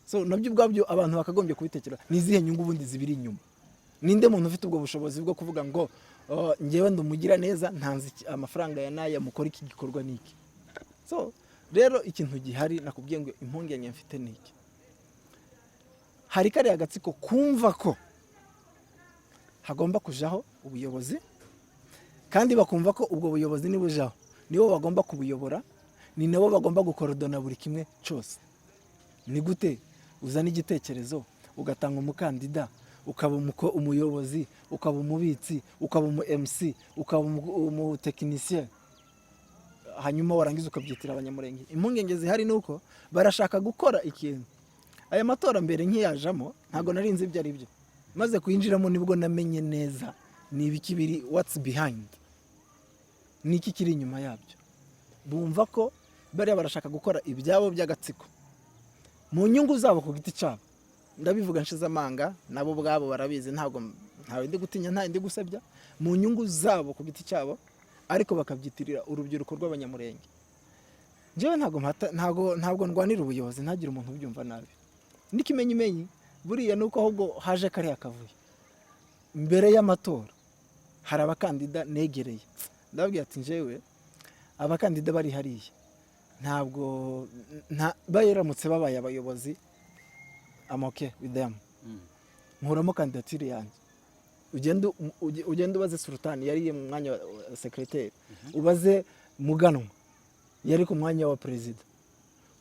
So nabyo ubwabyo abantu bakagombye kubitekera, nizihe nyungu bundi zibiri inyuma. Ninde muntu ufite ubwo bushobozi bwo kuvuga ngo ngewe ndumugira neza ntanzi amafaranga ya naya mukora iki gikorwa niki? So rero ikintu gihari nakubwiye ngo impungenge mfite niki, hari kariya gatsiko kumva ko hagomba kujaho ubuyobozi, kandi bakumva ko ubwo buyobozi nibujaho nibo bagomba kubuyobora, ni nabo bagomba gukorodona buri kimwe cyose. Ni gute uzana igitekerezo ugatanga umukandida, ukaba umuyobozi, ukaba umubitsi, ukaba umu MC, ukaba umutekinisien, hanyuma warangiza ukabyitira Abanyamurenge? Impungenge zihari nuko barashaka gukora ikintu. Aya matora mbere nkiyajamo ntago narinzi ibyo ari byo, maze kuyinjiramo nibwo namenye neza ni ibiki biri, what's behind, niki kiri inyuma yabyo. Bumva ko bari barashaka gukora ibyabo by'agatsiko mu nyungu zabo ku giti cyabo. Ndabivuga nshize amanga, nabo bwabo barabizi, ntawe ndi gutinya, nta ndi gusebya, mu nyungu zabo ku giti cyabo, ariko bakabyitirira urubyiruko rw'Abanyamurenge. Jewe ntago ndwanira ubuyobozi, ntagira umuntu ubyumva nabi. Nikimenyimenyi buriya nuko ahubwo haje kariya kavuye. Mbere y'amatora hari abakandida negereye, ndababwira ati njewe abakandida bari hariya ntabwo bayiramutse babaye abayobozi, I'm okay with them. Nkuramo kandidatire yanjye. Ugenda ubaze Sultan yari mu mwanya wa secretary, ubaze Muganwa yari ku mwanya wa president,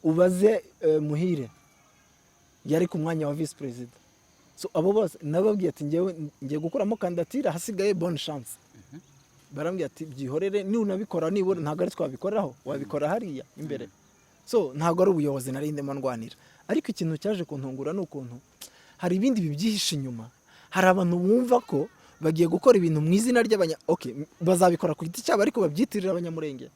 ubaze Muhire yari ku mwanya wa vice president. So abo bose nababwiye ati ngiye gukuramo kandidatire, hasigaye bonne chance. Barambwiye ati byihorere, ni unabikora nibura ntago ari twabikoreraho, wabikora hariya imbere. So ntago ari ubuyobozi narindemo ndwanira. Ariko ikintu cyaje kuntungura n'ukuntu hari ibindi bibyihishe inyuma. Hari abantu bumva ko bagiye gukora ibintu mu izina okay, bazabikora ku giti cyabo ariko babyitirira Abanyamurenge.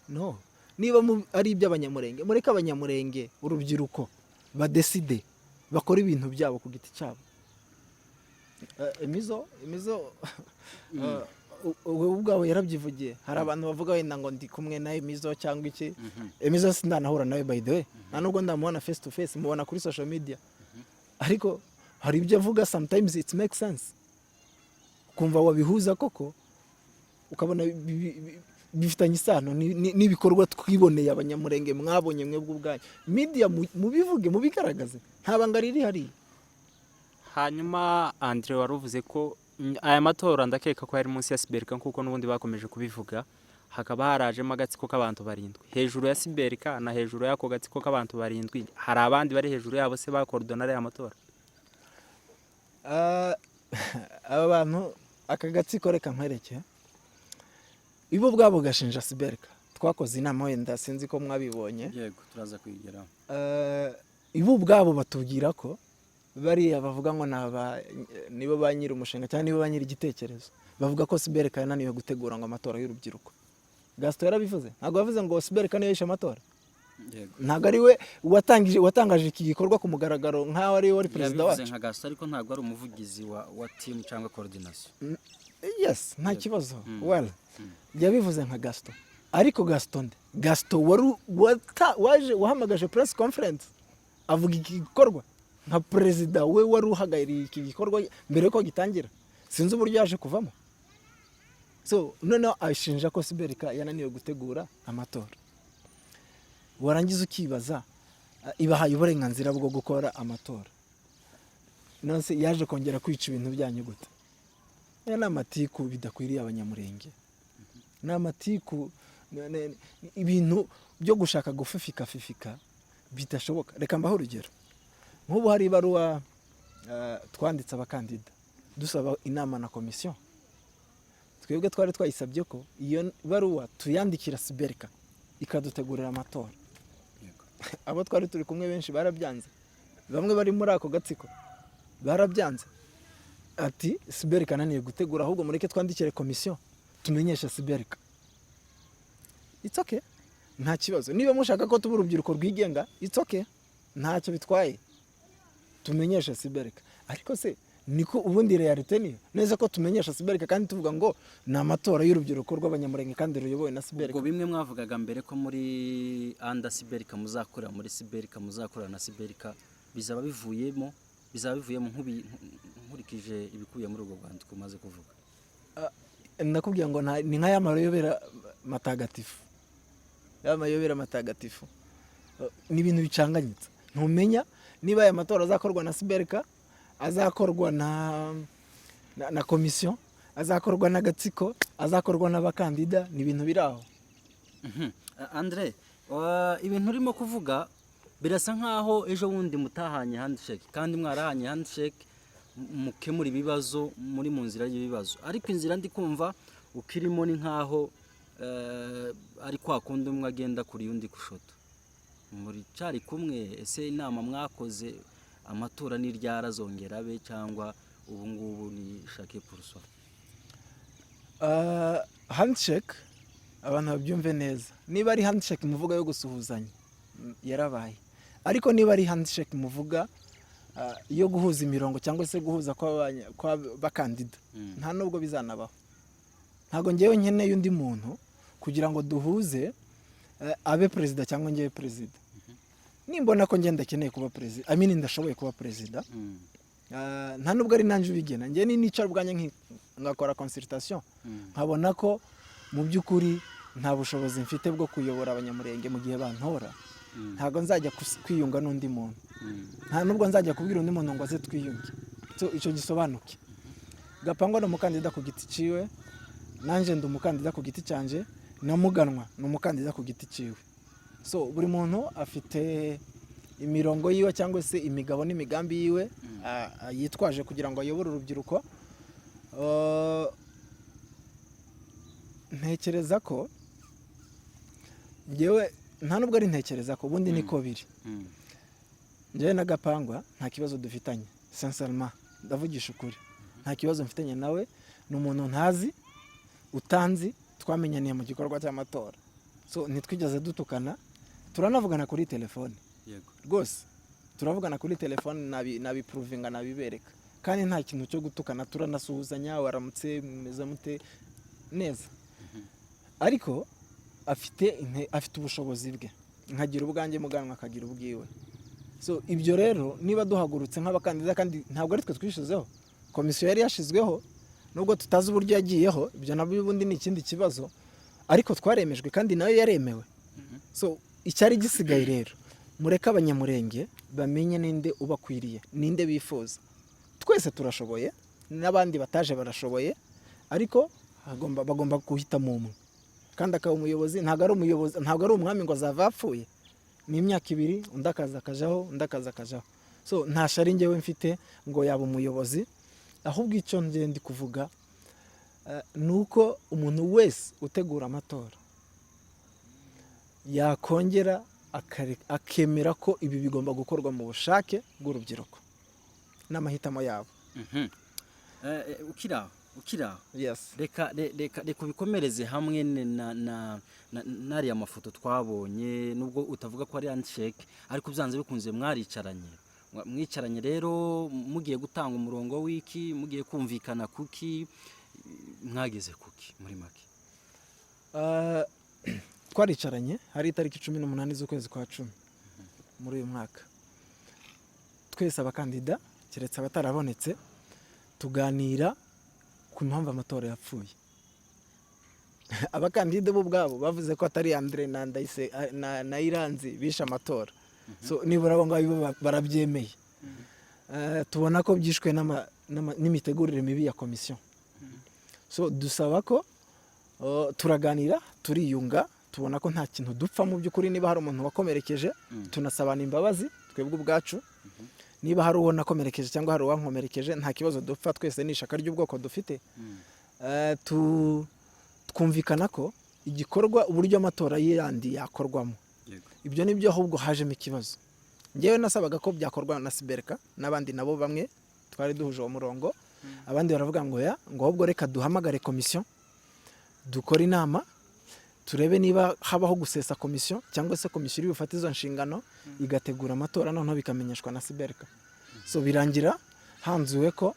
No, niba ari iby'Abanyamurenge, mureka Abanyamurenge urubyiruko badeside bakora ibintu byabo ku giti cyabo. Emizo ubwawe yarabyivugiye. Hari abantu bavuga wenda ngo ndi kumwe na Emizo cyangwa iki. Emizo sindanahura nawe by the way, nta nubwo ndamubona face to face, mubona kuri social media. Ariko hari ibyo avuga sometimes it makes sense, kumva wabihuza koko ukabona bifitanye isano n'ibikorwa twiboneye Abanyamurenge mwabonye mwebwe ubwanyu. Media mubivuge, mubigaragaze, nta banga riri hari. Hanyuma Andre waruvuze ko aya matora ndakeka ko yari munsi ya Siberika kuko n'ubundi bakomeje kubivuga, hakaba harajemo agatsiko k'abantu 7 hejuru ya Siberika na hejuru yako gatsiko k'abantu 7 hari abandi bari hejuru yabo se bakordonare y'amatora. Aba bantu aka gatsiko reka nkwereke, ibo bwabo gashinja Siberika. Twakoze inama wenda sinzi ko mwabibonye. Yego turaza kwigeraho. Ibo ubwabo batubwira ko bariya bavuga ngo nibo banyira umushinga cyane nibo banyira igitekerezo, bavuga ko Siberika yananiwe gutegura ngo amatora y'urubyiruko. Gaston yarabivuze ntabwo yavuze ngo Siberika niyo yishe amatora yego ntabwo ari we watangaje iki gikorwa ku mugaragaro nk'aho ari we wari perezida yabivuze wacu nka Gaston ariko ntabwo ari umuvugizi wa team cyangwa coordination yes nta kibazo well yabivuze nka Gaston ariko Gaston waje wahamagaje press conference avuga iki gikorwa nka perezida we wari uhagarariye iki gikorwa mbere yuko gitangira sinzi uburyo yaje kuvamo so noneho ashinja ko Siberika yananiwe gutegura amatora warangiza ukibaza ibahaye uburenganzira bwo gukora amatora nonse yaje kongera kwica ibintu byanyu gute ni amatiku bidakwiriye abanyamurenge ni amatiku ibintu byo gushaka gufifika bidashoboka reka mbaho urugero nk'ubu hari ibaruwa twanditse abakandida dusaba inama na komisiyo twebwe twari twayisabye ko iyo baruwa tuyandikira Siberika ikadutegurira amatora abo twari turi kumwe benshi barabyanze bamwe bari muri ako gatsiko barabyanze ati Siberika ananiye gutegura ahubwo mureke twandikire komisiyo tumenyesha Siberika it's okay nta kibazo niba mushaka ko tuba urubyiruko rwigenga it's okay ntacyo bitwaye tumenyesha Siberika ariko se niko ubundi realite niyo neza ko tumenyesha Siberika kandi tuvuga ngo ni amatora y'urubyiruko rw'abanyamurenge kandi ruyobowe na Siberika ubwo bimwe mwavugaga mbere ko muri anda Siberika muzakorera muri Siberika muzakorera na Siberika bizaba bivuyemo nkurikije ibikubiye muri ubwo Rwanda kumaze kuvuga nakubwiye ngo ni nka y'amayobera matagatifu ni ibintu bicanganyitse ntumenya niba aya matora azakorwa na Siberika azakorwa na komisiyo azakorwa n'agatsiko azakorwa n'abakandida ni ibintu biri aho Andre ibintu urimo kuvuga birasa nkaho ejo bundi mutahanye handshake kandi mwarahanye handshake mukemura ibibazo muri mu nzira y'ibibazo ariko inzira ndi kumva ukirimo ni nkaho ari kwa kundi umwe agenda kuri undi kushoto muri cyari kumwe ese inama mwakoze amatora n'iryarazongera be cyangwa ubu ngubu ni shake pourso handshake abantu babyumve neza niba ari handshake muvuga yo gusuhuzanya yarabaye ariko niba ari handshake muvuga yo guhuza imirongo cyangwa se guhuza kw'abakandida nta nubwo bizanabaho ntabwo ngewe nkeneye undi muntu kugira ngo duhuze abe perezida cyangwa ngewe perezida nimbona ko ngenda akeneye kuba perezida amini ndashoboye kuba perezida nta nubwo ari nanjye ubigena ngewe nicara ubwanjye ngakora consultation nkabona ko mu by'ukuri nta bushobozi mfite bwo kuyobora abanyamurenge mu gihe bantora ntabwo nzajya kwiyunga n'undi muntu nta nubwo nzajya kubwira undi muntu ngo aze twiyunge icyo gisobanuke Gapangwa ni umukandida ku giti ciwe nanjye ndi umukandida ku giti cyanje na Muganwa ni umukandida ku giti ciwe so buri muntu afite imirongo yiwe cyangwa se imigabo n'imigambi yiwe yitwaje kugira ngo ayobore urubyiruko ntekereza ko ngewe nta nubwo ari ntekereza ko ubundi niko biri njyewe na Gapangwa nta kibazo dufitanye sincèrement ndavugisha ukuri nta kibazo mfitanye nawe ni umuntu ntazi utanzi twamenyaniye mu gikorwa cy'amatora so ntitwigeze dutukana turanavugana kuri telefone rwose turavugana kuri telefone nabiprovinga nabibereka kandi nta kintu cyo gutukana turanasuhuzanya waramutse meze mute neza ariko afite ubushobozi bwe nkagira ubwanjye Muganwa akagira ubwiwe so ibyo rero niba duhagurutse nk'abakandida kandi ntabwo ari twe twishizeho komisiyo yari yashizweho nubwo tutazi uburyo yagiyeho ibyo nabyo ubundi ni ikindi kibazo ariko twaremejwe kandi nayo yaremewe so icyari gisigaye rero mureke abanyamurenge bamenye ninde ubakwiriye ninde bifuza twese turashoboye n'abandi bataje barashoboye ariko bagomba guhitamo umwe kandi akaba umuyobozi ntabwo ari umwami ngo azava apfuye ni imyaka 2 undi akaza akajaho undi akaza akajaho so nta shari ngewe mfite ngo yaba umuyobozi ahubwo icyo ndi kuvuga nuko umuntu wese utegura amatora yakongera akemera ko ibi bigomba gukorwa mu bushake bw'urubyiruko n'amahitamo yabo ukira ukiri aho yes reka ubikomereze hamwe n'ariya mafoto twabonye nubwo utavuga ko ari handshake ariko byanze bikunze mwicaranye rero mugiye gutanga umurongo w'iki mugiye kumvikana kuki mwageze kuki muri make twaricaranye hari itariki 18 z'ukwezi kwa 10 muri uyu mwaka twese abakandida keretse abatarabonetse tuganira ku mpamvu amatora yapfuye abakandida bo ubwabo bavuze ko atari Andre na Iranzi bishe amatora so nibura abo ngabo barabyemeye tubona ko byishwe n'imitegurire mibi ya komisiyo so dusaba ko turaganira turiyunga tubona ko nta kintu dupfa mu by'ukuri niba hari umuntu wakomerekeje tunasabana imbabazi twebwe ubwacu niba hari uwo nakomerekeje cyangwa hari uwankomerekeje nta kibazo dupfa twese ni ishaka ry'ubwoko dufite twumvikana ko igikorwa uburyo amatora yandi yakorwamo ibyo nibyo ahubwo hajemo ikibazo ngewe nasabaga ko byakorwa na Siberka n'abandi nabo bamwe twari duhuje uwo murongo abandi baravuga ngo ahubwo reka duhamagare komisiyo dukora inama turebe niba habaho gusesa komisiyo cyangwa se komisiyo iri bufate izo nshingano igategura amatora noneho bikamenyeshwa na Siberka so birangira hanzuwe ko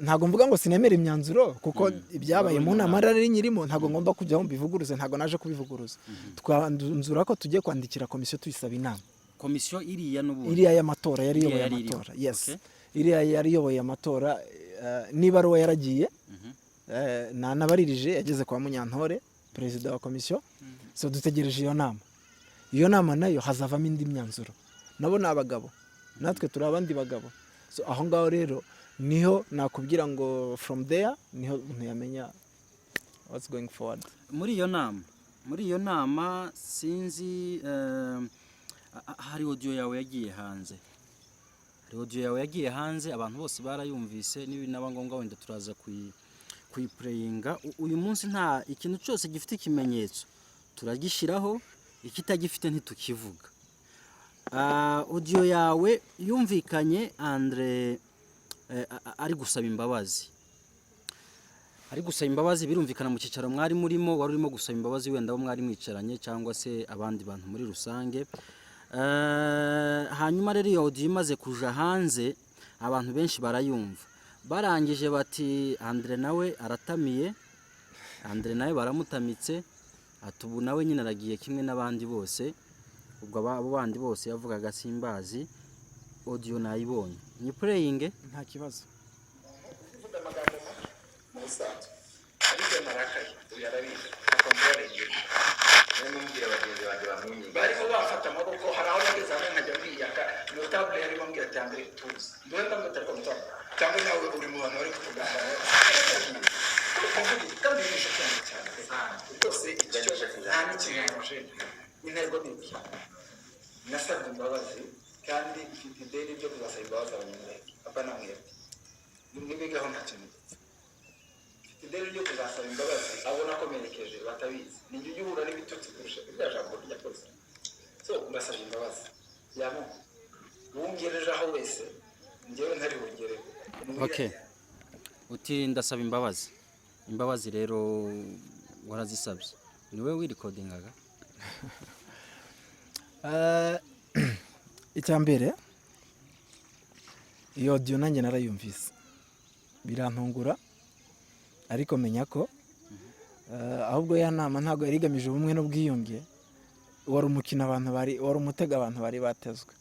ntago mvuga ngo sinemera imyanzuro kuko ibyabaye mu nama ari nyirimo ntago ngomba kujyaho mbivuguruze ntago naje kubivuguruza twanzura ko tugiye kwandikira komisiyo tuyisaba inama komisiyo iriya y'amatora yari yoboye amatora yes iriya yari yoboye amatora niba ari uwo yaragiye nabaririje yageze kwa Munyantore perezida wa komisiyo so dutegereje iyo nama nayo hazavamo indi myanzuro nabo ni abagabo natwe turi abandi bagabo so aho ngaho rero niho nakubwira ngo from there niho ntiyamenya what's going forward muri iyo nama sinzi hari audio yawe yagiye hanze abantu bose barayumvise nibi naba ngombwa wenda turaza kuyiplayinga uyu munsi nta ikintu cyose gifite ikimenyetso turagishiraho ikitagifite ntitukivuga audio yawe yumvikanye Andre ari gusaba imbabazi birumvikana mu cicaro mwari murimo wari urimo gusaba imbabazi wenda abo mwari mwicaranye cyangwa se abandi bantu muri rusange hanyuma rero iyo audio imaze kuja hanze abantu benshi barayumva barangije bati Andre nawe aratamiye Andre nawe baramutamitse atubu nawe nyine aragiye kimwe n'abandi bose ubwo abo bandi bose yavugaga simbazi audio nayibonye ni playing nta kibazo uvuga amagambo mu busanzwe ariko narakaye yarabize akomboreye n'umbwira bagenzi banjye bamunye barimo bafata amaboko hari aho nageze hamwe nkajya mbiyaka no table yari bambwira cyangwa tuzi ndwenda ngo tariko mutamba cyangwa nawe uri mu bantu bari kutugamba kandi nisho cyane rwose icyo nta n'ikirengeje intego ni iki nasabye imbabazi kandi ifite ideni ryo kuzasaba imbabazi abanyamurenge papa na mwebwe nibigaho nta kintu ifite ideni ryo kuzasaba imbabazi abo nakomerekeje batabizi ni njye uhura n'ibitutsi kurusha irya jambo ryakoze so ndasaba imbabazi yabo wungerejeho wese njyewe ntari bugere okay uti ndasaba imbabazi rero warazisabye niwe wirecordingaga icyambere iyo audio nanjye narayumvise birantungura ariko menya ko ahubwo ya nama ntago yari igamije ubumwe n'ubwiyunge wari umukino wari umutega abantu bari batezwe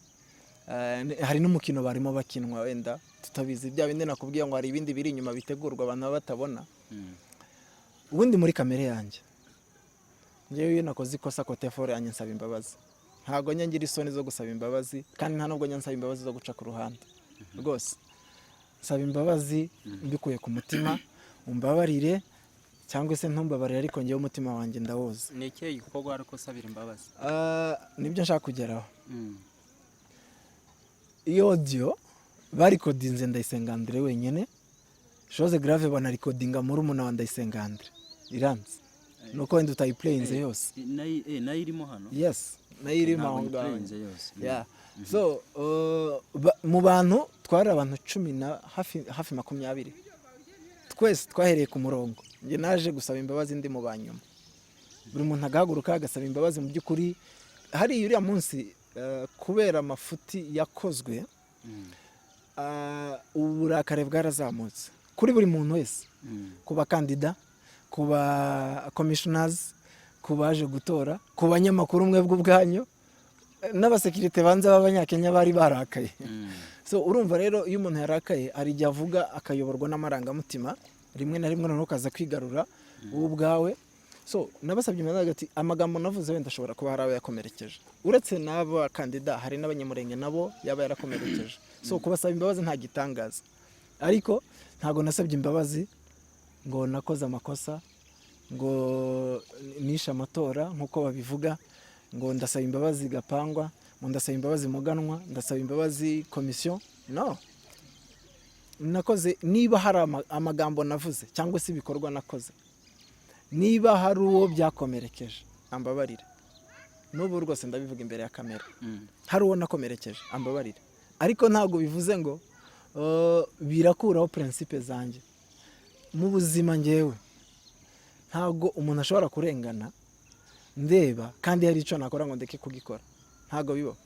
hari n'umukino barimo bakinwa wenda tutabizi bya bindi nakubwiye ngo hari ibindi biri inyuma bitegurwa abantu batabona ubundi muri kamere yanjye ngewe iyo nakoze ikosa kote fore yanjye nsaba imbabazi ntago nyangira isoni zo gusaba imbabazi kandi nta nubwo nyansaba imbabazi zo guca ku ruhande rwose nsaba imbabazi mbikuye ku mutima umbabarire cyangwa se ntumbabarire ariko ngewe umutima wanjye ndawoza ni ikihe gikorwa ariko sabira imbabazi nibyo nshaka kugeraho iyo audio barikodinze Ndayisenga Andre wenyine chose grave banarikodinga muri umuna wa Ndayisenga Andre Iranzi nuko wenda utayiplayinze yose nayo irimo hano yes nayo irimo aho ngaho yeah so mu bantu twari abantu 10 na hafi 20 twese twahereye ku murongo, njye naje gusaba imbabazi ndi mu banyuma, buri muntu agahaguruka agasaba imbabazi. Mu by'ukuri hariya uriya munsi kubera amafuti yakozwe, uburakare bwarazamutse kuri buri muntu wese, ku bakandida, ku ba commissioners, ku baje gutora, ku banyamakuru mwebwe ubwanyu, n'abasekirite banze b'abanyakenya bari barakaye. So urumva rero iyo umuntu yarakaye hari igihe avuga akayoborwa n'amarangamutima, rimwe na rimwe noneho ukaza kwigarura wowe ubwawe. So nabasabye imbabazi ati amagambo navuze wenda ashobora kuba hari abo yakomerekeje, uretse n'abo kandida hari n'abanyamurenge nabo yaba yarakomerekeje. So kubasaba imbabazi nta gitangaza, ariko ntago nasabye imbabazi ngo nakoze amakosa, ngo nishe amatora nk'uko babivuga, ngo ndasaba imbabazi Gapangwa, ngo ndasaba imbabazi Muganwa, ndasaba imbabazi komisiyo. No, nakoze niba hari amagambo navuze cyangwa se ibikorwa nakoze, niba hari uwo byakomerekeje ambabarire. N'ubu rwose ndabivuga imbere ya kamera, hari uwo nakomerekeje ambabarire, ariko ntabwo bivuze ngo birakuraho principe zanjye mu buzima. Ngewe ntabwo umuntu ashobora kurengana ndeba kandi hari icyo nakora ngo ndeke kugikora, ntabwo bibaho.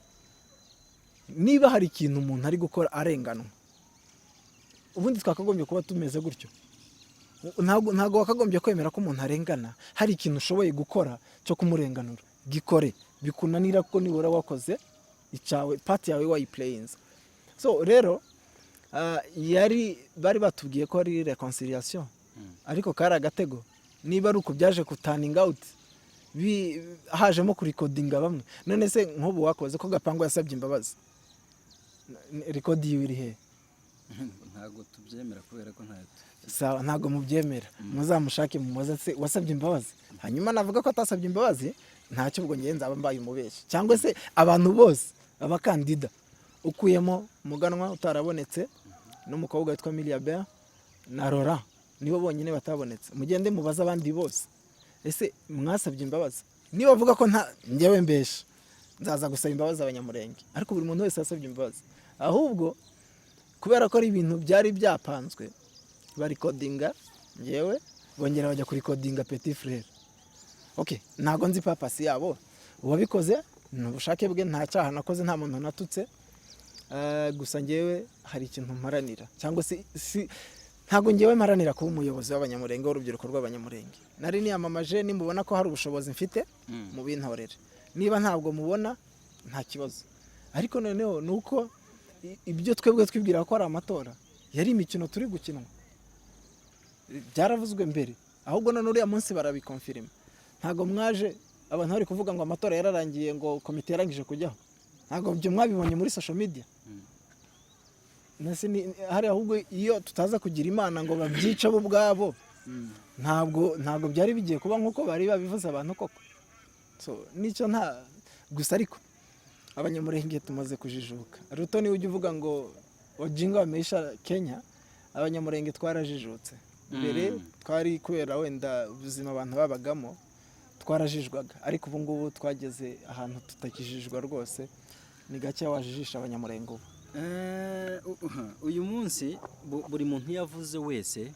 Niba hari ikintu umuntu ari gukora arenganwa, ubundi twakagombye kuba tumeze gutyo. Ntabwo wakagombye kwemera ko umuntu arengana, hari ikintu ushoboye gukora cyo kumurenganura, gikore, bikunanira ko nibura wakoze icyawe, pati yawe wayiplayinze. So rero bari batubwiye ko ari reconciliation, ariko kari agatego. Niba ari uko byaje kutaning out, hajemo kurikodinga bamwe. None se nk'ubu wakoze ko Gapangwa yasabye imbabazi, rekodi yiwe iri he? Ntabwo tubyemera kubera ko ntayo. Sawa, ntabwo mubyemera, muzamushake mumubaze se wasabye imbabazi. Hanyuma navuga ko atasabye imbabazi, ntacyo ubwo ngiye nzaba mbaye umubeshyi. Cyangwa se abantu bose abakandida ukuyemo Muganwa utarabonetse n'umukobwa witwa Miliabert na Laurent, nibo bonyine batabonetse. Mugende mubaza abandi bose, ese mwasabye imbabazi? Niba bavuga ko nta njyewe mbesha, nzaza gusaba imbabazi abanyamurenge, ariko buri muntu wese yasabye imbabazi. Ahubwo kubera ko ari ibintu byari byapanzwe, barikodinga njyewe, bongera bajya kurikodinga Petit Frere. Okay, ntago nzi papasi yabo, uwabikoze ni ubushake bwe, nta cyaha nakoze, nta muntu natutse. Gusa njyewe hari ikintu mparanira, cyangwa se ntago njyewe mparanira kuba umuyobozi w'abanyamurenge, w'urubyiruko rw'abanyamurenge. Nari niyamamaje, nimubona ko hari ubushobozi mfite mu bintorere, niba ntabwo mubona nta kibazo. Ariko noneho nuko ibyo twebwe twibwira ko ari amatora, yari imikino turi gukinwa, byaravuzwe mbere. Ahubwo none uriya munsi barabikonfirima. Ntago mwaje abantu bari kuvuga ngo amatora yararangiye, ngo komite yarangije kujyaho. Ntago byo mwabibonye muri social media. Nase hari ahubwo iyo tutaza kugira Imana ngo babyica bo ubwabo, ntabwo byari bigiye kuba nkuko bari babivuze abantu koko. So nicyo nta gusa, ariko abanyamurenge tumaze kujijuka. Ruto niwe ujya uvuga ngo Ojinga wameisha Kenya, abanyamurenge twarajijutse. Mbere twari kubera wenda ubuzima abantu babagamo twarajijwaga, ariko ubu ngubu twageze ahantu tutakijijwa rwose. Ni gake wajijisha abanyamurenge ubu. Uyu munsi buri muntu yavuze wese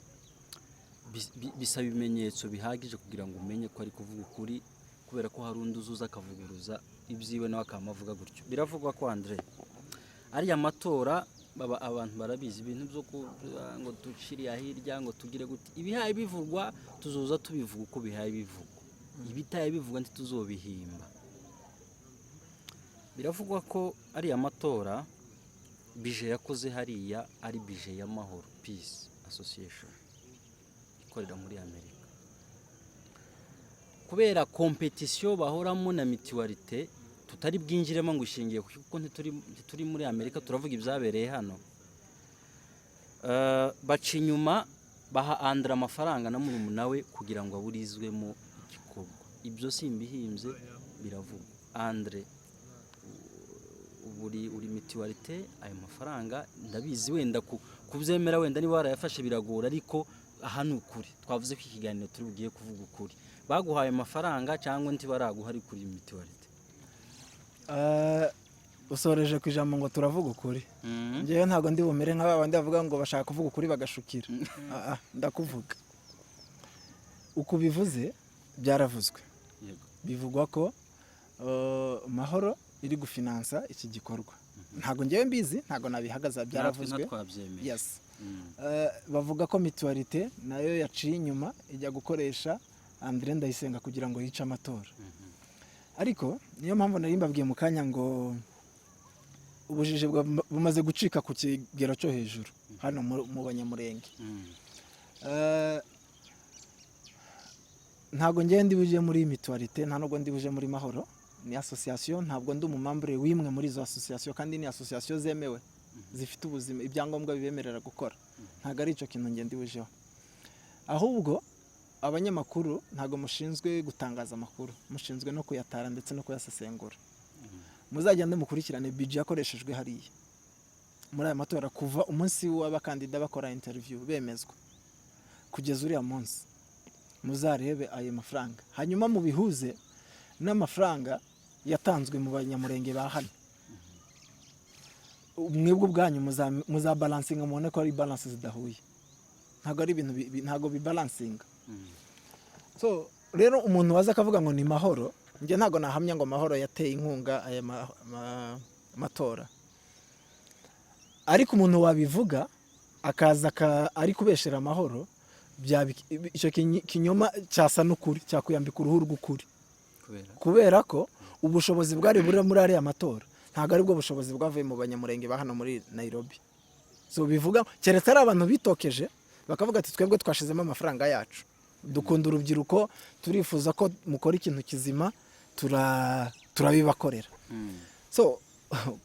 bisaba ibimenyetso bihagije kugira ngo umenye ko ari kuvuga ukuri, kubera ko hari undi uzuza akavuguruza ibyiwe nawe akamavuga gutyo. Biravugwa ko Andre ariya matora abantu barabizi ibintu byo ngo duciriya hirya ngo tugire gute, ibihaye bivugwa tuzoza tubivuga uko bihaye bivugwa, ibitaye bivugwa ntituzobihimba. Biravugwa ko ariya matora bije yakoze hariya ari bije y'amahoro, Peace Association ikorera muri Amerika. Kubera competition bahoramo na mutualité tutari bwinjiremo ngo ishingiye kuko ntituri muri Amerika, turavuga ibyabereye hano. Baca inyuma baha Andre amafaranga na murumuna we kugira ngo aburizwemo igikorwa. Ibyo simbihimbye, biravugwa. Andre uri mutualité, ayo mafaranga ndabizi, wenda kubyemera wenda niba warayafashe biragora, ariko ahantu ukuri twavuze ko ikiganiro turi bugiye kuvuga ukuri. Baguhaye amafaranga cyangwa ntibaraguha ari kuri mutualité? usoreje ku ijambo ngo turavuga ukuri. Njyewe ntabwo ndi bumere nk'aba bandi bavuga ngo bashaka kuvuga ukuri bagashukira. Ndakuvuga uko bivuze byaravuzwe. Bivugwa ko Mahoro iri gufinansa iki gikorwa. Ntabwo njyewe mbizi, ntabwo nabihagaza, byaravuzwe. Yes. Bavuga ko Mutualité nayo yaciye inyuma ijya gukoresha André Ndayisenga kugira ngo yice amatora. Ariko niyo mpamvu nari mbabwiye mu kanya ngo ubujiji bumaze gucika ku kigero cyo hejuru hano mu Banyamurenge. Ntabwo njyewe ndi buje muri Mutualité, nta nubwo ndi buje muri Mahoro. Ni association, ntabwo ndi umumambure wimwe muri izo association, kandi ni association zemewe zifite ubuzima, ibyangombwa bibemerera gukora. Ntabwo ari ico kintu ngende bujeho. Ahubwo abanyamakuru ntabwo mushinzwe gutangaza amakuru, mushinzwe no kuyatara ndetse no kuyasesengura. Muzagende mukurikirane budget yakoreshejwe hariya muri aya matora kuva umunsi w'abakandida bakora interview bemezwa kugeza uriya munsi. Muzarebe ayo mafaranga, hanyuma mubihuze n'amafaranga yatanzwe mu Banyamurenge ba hano. Mwebwe ubwanyu muzabalansinga mubone ko ari balance zidahuye. Ntabwo ari ibintu ntabwo bibalansinga. So rero umuntu waza akavuga ngo ni Mahoro, njye ntabwo nahamya ngo Mahoro yateye inkunga aya matora. Ariko umuntu wabivuga akaza ari kubeshera Mahoro, icyo kinyoma cyasa n'ukuri, cyakuyambika uruhu rw'ukuri. Kubera ko ubushobozi bwari buri muri ariya matora ntabwo ari bwo bushobozi bwavuye mu Banyamurenge ba hano muri Nairobi. So bivuga keretse ari abantu bitokeje bakavuga ati twebwe twashizemo amafaranga yacu, dukunda urubyiruko, turifuza ko mukora ikintu kizima, turabibakorera. So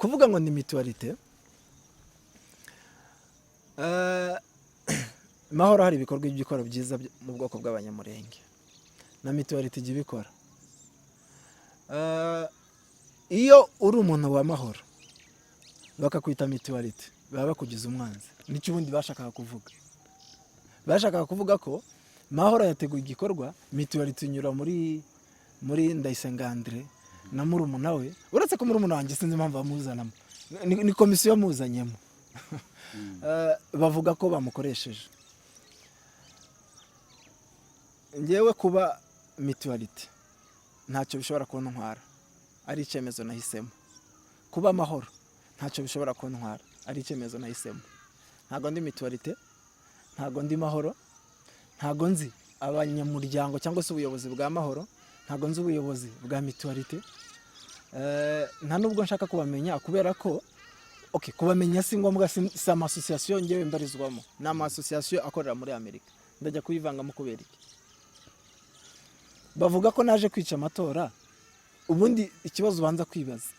kuvuga ngo ni Mutualité, Mahoro hari ibikorwa by'ibikora byiza mu bwoko bw'Abanyamurenge na Mutualité ijya ibikora. Iyo uri umuntu wa Mahoro bakakwita Mutualité baba bakugize umwanzi. Nicyo ubundi bashakaga kuvuga. Bashakaga kuvuga ko Mahoro yateguye igikorwa, Mutualité inyura muri Ndayisenga André na murumuna we. Uretse ko murumuna wanjye sinzi impamvu bamuzanamo, ni komisiyo muzanyemo. Bavuga ko bamukoresheje. Njyewe kuba Mutualité ntacyo bishobora kuntwara, ari icyemezo nahisemo. Kuba Mahoro ntacyo bishobora kuntwara, ari icyemezo nahisemo. Ntago ndi Mutualité, ntago ndi Mahoro, ntago nzi abanyamuryango cyangwa se ubuyobozi bwa Mahoro, ntago nzi ubuyobozi bwa Mutualité. Nta nubwo nshaka kubamenya kubera ko kubamenya si ngombwa, si ama association ngewe mbarizwamo, ni ama association akorera muri Amerika. Ndajya kuyivangamo kubera iki? Bavuga ko naje kwica amatora. Ubundi ikibazo banza kwibaza,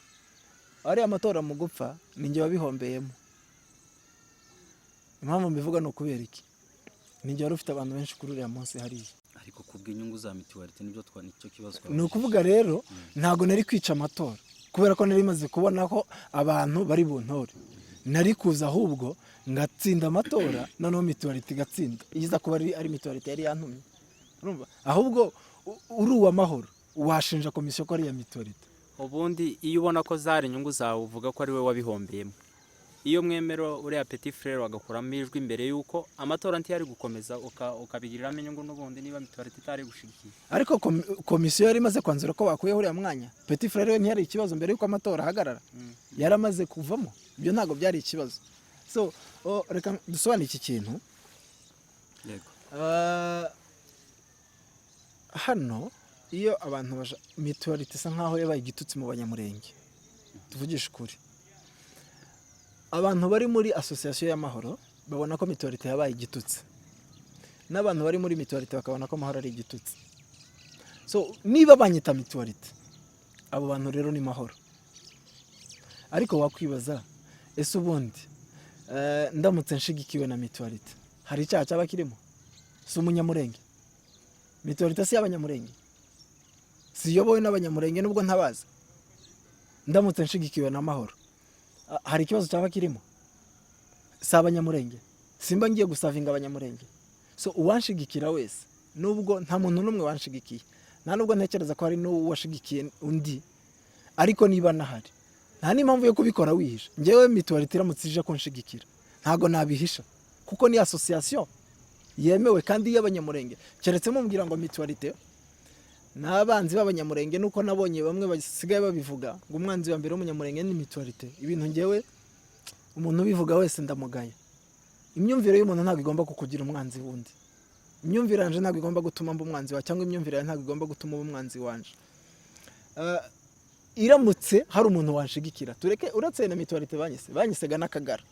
ari amatora mu gupfa ninjye wabihombeyemo. Impamvu mbivuga no kubera iki? Ninjye wari ufite abantu benshi kuri uriya munsi hariya. Ariko kubw'inyungu za Mutualité nibyo nicyo kibazo. Ni ukuvuga rero ntago nari kwica amatora kubera ko nari maze kubona ko abantu bari buntore. Nari kuza ahubwo ngatsinda amatora, noneho Mutualité igatsinda. Iza kuba ari Mutualité yari yantumye. Urumva? Ahubwo uri uwa Mahoro washinja komisiyo ko ari ya Mutualité. Ubundi iyo ubona ko zari inyungu zawe uvuga ko ari we wabihombeyemo. Iyo mwemero uriya Petit Frere wagakuramo ijwi imbere yuko amatora ntiyari gukomeza ukabigiriramo inyungu n'ubundi niba Mutualité itari gushigikiye. Ariko komisiyo yari imaze kwanzura ko bakuyeho uriya mwanya. Petit Frere we ntiyari ikibazo mbere yuko amatora ahagarara. Yaramaze kuvamo. Ibyo ntago byari ikibazo. So reka dusobanure iki kintu. Yego. Hano iyo abantu Mutualité isa nkaho yabaye igitutsi mu Banyamurenge. Tuvugisha ukuri. Abantu bari muri association y'Amahoro babona ko Mutualité yabaye igitutsi. N'abantu bari muri Mutualité bakabona ko Mahoro ari igitutsi. So niba banyita Mutualité, abo bantu rero ni Mahoro. Ariko wakwibaza ese ubundi ndamutse nshigikiwe na Mutualité hari icyaha cyaba kirimo? Si umunyamurenge. Mutualité si y'Abanyamurenge. Siyobowe n'Abanyamurenge nubwo ntabaza. Ndamutse nshigikiwe na Mahoro hari ikibazo cyaba kirimo? Si Abanyamurenge. Simba ngiye gusavinga Abanyamurenge. So uwanshigikira wese nubwo nta muntu numwe wanshigikiye, nta nubwo ntekereza ko hari n'uwashigikiye undi, ariko niba nahari nta n'impamvu yo kubikora wihisha. Njyewe mituwarite iramutse ije kunshigikira ntago nabihisha kuko ni association yemewe kandi y'abanyamurenge. Keretse mumbwira ngo mituwarite n'abanzi b'abanyamurenge, nuko nabonye bamwe basigaye babivuga ngo umwanzi wa mbere w'umunyamurenge ni mituwarite. Ibintu njyewe umuntu ubivuga wese ndamugaye. Imyumvire y'umuntu ntabwo igomba kukugira umwanzi wundi. Imyumvire yanje ntabwo igomba gutuma mba umwanzi wa, cyangwa imyumvire yawe ntabwo igomba gutuma uba umwanzi wanje. Iramutse hari umuntu wanshigikira, tureke uretse na mituwarite banyisega n'Akagara.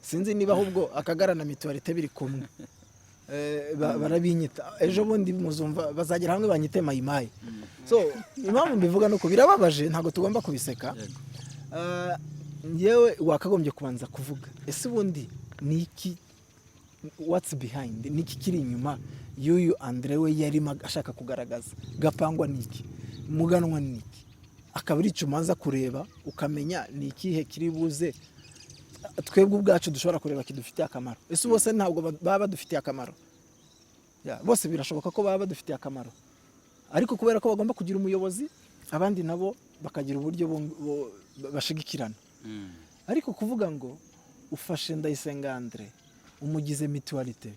Sinzi niba ahubwo Akagara na mituwarite biri kumwe. Barabinyita ejo bundi muzumva bazagera hamwe banyite mayimayi. So impamvu mbivuga nuko birababaje, ntabwo tugomba kubiseka. Yewe wakagombye kubanza kuvuga ese ubundi niki, what's behind, niki kiri inyuma y'uyu Andre we yari ashaka kugaragaza. Gapangwa niki, muganwa niki, akaba ari cyo umanza kureba ukamenya nikihe kiri buze twebwe ubwacu dushobora kureba kidufitiye akamaro. Ese bose ntabwo baba badufitiye akamaro? Bose birashoboka ko baba badufitiye akamaro, ariko kubera ko bagomba kugira umuyobozi, abandi nabo bakagira uburyo bashigikirana. Ariko kuvuga ngo ufashe Ndayisenga Andre umugize mituwarite,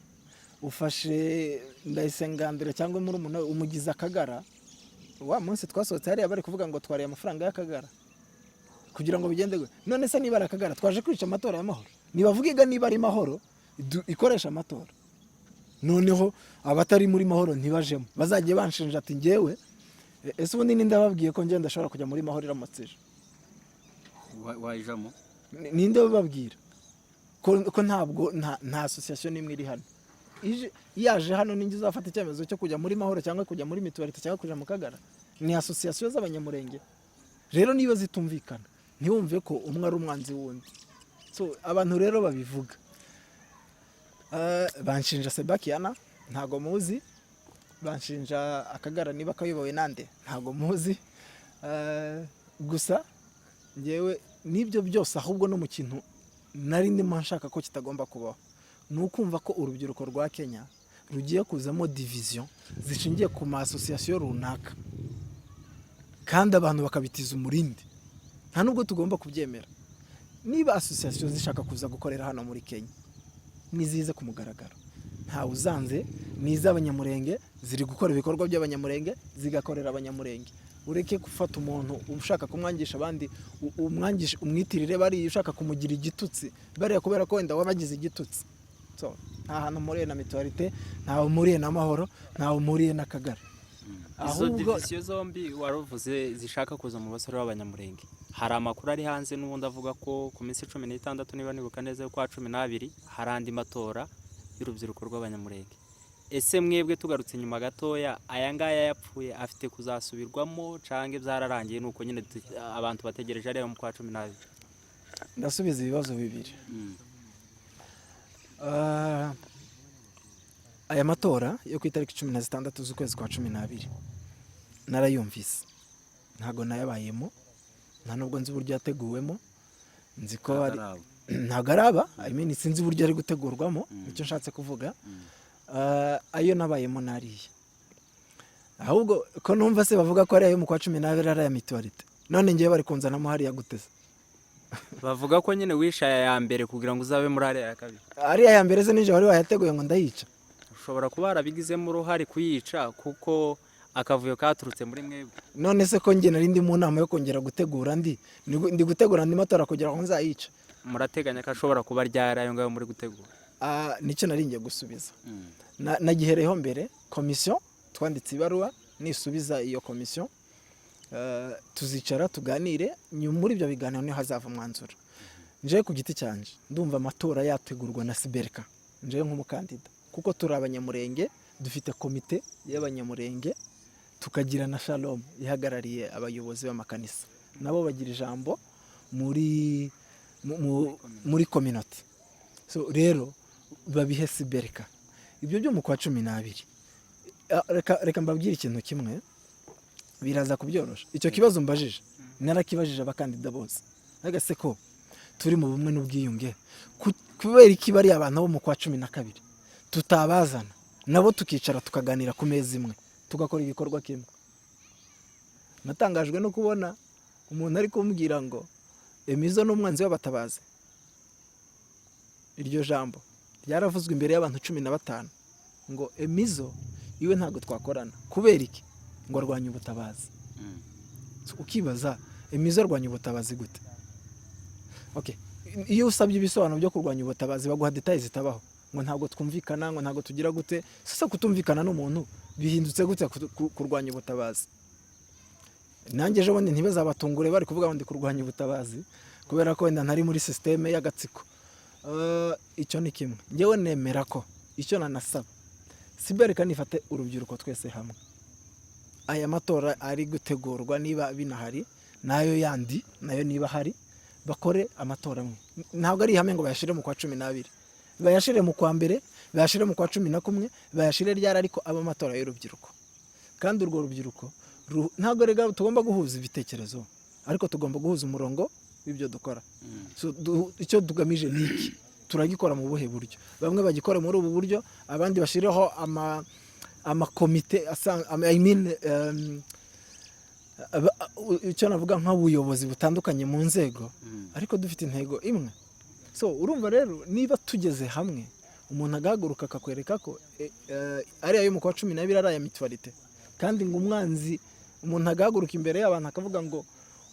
ufashe Ndayisenga Andre cyangwa muri umuntu umugize Akagara, wa munsi twasohotse hariya bari kuvuga ngo twariye amafaranga y'Akagara kugira ngo bigende gwe. None se niba Akagara twaje kwica amatora y'amahoro, nibavugiga niba ari mahoro ikoresha amatora, noneho abatari muri mahoro ntibajemo, bazagiye banshinja ati ngewe ese ubundi ninde bababwiye ko ngenda ndashobora kujya muri mahoro iramutseje? wajamo Ninde bababwira ko ntabwo nta association nimwe iri hano? Yaje hano ninjye uzafata icyemezo cyo kujya muri mahoro cyangwa kujya muri mituwarite cyangwa kujya mu Kagara? Ni association z'abanyamurenge. Rero niba zitumvikana ntiwumve ko umwe ari umwanzi wundi. So abantu rero babivuga banshinja Sebakiana ntago muzi, banshinja Akagara niba kayobowe nande ntago muzi. Gusa ngewe nibyo byose ahubwo no mu kintu nari ndimo nshaka ko kitagomba kubaho, nukumva ko urubyiruko rwa Kenya rugiye kuzamo division zishingiye ku ma association runaka, kandi abantu bakabitiza umurindi. Nta nubwo tugomba kubyemera. Niba association zishaka kuza gukorera hano muri Kenya nizize ku mugaragaro, nta uzanze, n'iz'abanyamurenge ziri gukora ibikorwa by'abanyamurenge zigakorera abanyamurenge. Ureke gufata umuntu ushaka kumwangisha abandi, umwangisha umwitirire bari ushaka kumugira igitutsi bari kubera ko wenda wabagize igitutsi. So nta hantu muriye na mituwarite, nta muriye na mahoro, nta muriye na Kagara. Izo division zombi waruvuze zishaka kuza mu basore b'abanyamurenge, hari amakuru ari hanze n'ubundi avuga ko ku minsi 16 niba nibuka neza kwa 12 hari andi matora y'urubyiruko rw'abanyamurenge. Ese mwebwe tugarutse nyuma gatoya, aya ngaya yapfuye afite kuzasubirwamo canke byararangiye nuko nyine abantu bategereje ari mu kwa 12? Ndasubiza ibibazo bibiri. Aya matora yo ku itariki 16 z'ukwezi kwa 12 narayumvise, ntago nayabayemo, nta nubwo nzi uburyo yateguwemo, nzi ko ntago araba, sinzi uburyo ari gutegurwamo, icyo nshatse kuvuga. Ayo nabayemo nariye, ahubwo ko numva se bavuga ko ari ayo mu kwa 12 ari aya mituwarite, none ngiye bari kunzanamo hariya guteza. Bavuga ko nyine wishaya ya mbere kugira ngo uzabe muri hariya ya kabiri. Ari aya mbere se nije wari wayateguye ngo ndayica? Ushobora kuba arabigizemo uruhare kuyica kuko akavuyo katurutse muri mwebwe. None se ko nge nari ndi mu nama yo kongera gutegura ndi gutegura andi matora kugira ngo nzayica? Murateganya ko ashobora kuba ryari ayo ngayo muri gutegura? Nicyo nari ngiye gusubiza. Nagihereho mbere komisiyo, twanditse ibaruwa nisubiza iyo komisiyo, tuzicara tuganire, muri ibyo biganiro niho hazava umwanzuro. Nje ku giti cyanje ndumva amatora yategurwa na Siberka nje nk'umukandida, kuko turi abanyamurenge, dufite komite y'abanyamurenge, tukagira na Shalom ihagarariye abayobozi b'amakanisa, nabo bagira ijambo muri community. So rero babihe Siberka ibyo byo mu kwa 12. Reka mbabwire ikintu kimwe biraza kubyorosha. Icyo kibazo mbajije narakibajije abakandida bose, agase ko turi mu bumwe n'ubwiyunge, kubera iki bari abantu bo mu kwa 12 tutabazana nabo tukicara tukaganira ku meza imwe tugakora ibikorwa kimwe. Natangajwe no kubona umuntu ari kumbwira ngo Emizo n'umwanzi w'abatabazi, iryo jambo ryaravuzwe imbere y'abantu 15 ngo Emizo iwe ntabwo twakorana. Kubera iki? Ngo arwanya ubutabazi. Ukibaza Emizo arwanya ubutabazi gute? Okay, iyo usabye ibisobanuro byo kurwanya ubutabazi baguha details zitabaho, ngo ntabwo twumvikana, ngo ntabwo tugira gute. Sasa kutumvikana n'umuntu bihindutse gute kurwanya ubutabazi? Nanjye ejo bundi ntibazabatungure bari kuvuga ngo ndi kurwanya ubutabazi kubera ko wenda ntari muri systeme y'agatsiko. Icyo ni kimwe. Ngewe nemera ko icyo nanasaba sibereka nifate urubyiruko twese hamwe. Aya matora ari gutegurwa niba binahari nayo yandi nayo niba hari bakore amatora amwe. Ntabwo ari hamwe ngo bayashire mu kwa 12, bayashire mu kwa mbere, bayashire mu kwa 11, bayashire ryari, ariko aba amatora y'urubyiruko. Kandi urwo rubyiruko ntabwo rega tugomba guhuza ibitekerezo, ariko tugomba guhuza umurongo w'ibyo dukora. So icyo tugamije niki, turagikora mu buhe buryo? Bamwe bagikora muri ubu buryo, abandi bashireho ama komite icyo navuga nk'ubuyobozi butandukanye mu nzego, ariko dufite intego imwe. So urumva rero niba tugeze hamwe, umuntu agahaguruka akakwereka ko ari ayo mu kwa 12 ari aya mutualite, kandi ngo umwanzi, umuntu agahaguruka imbere y'abantu akavuga ngo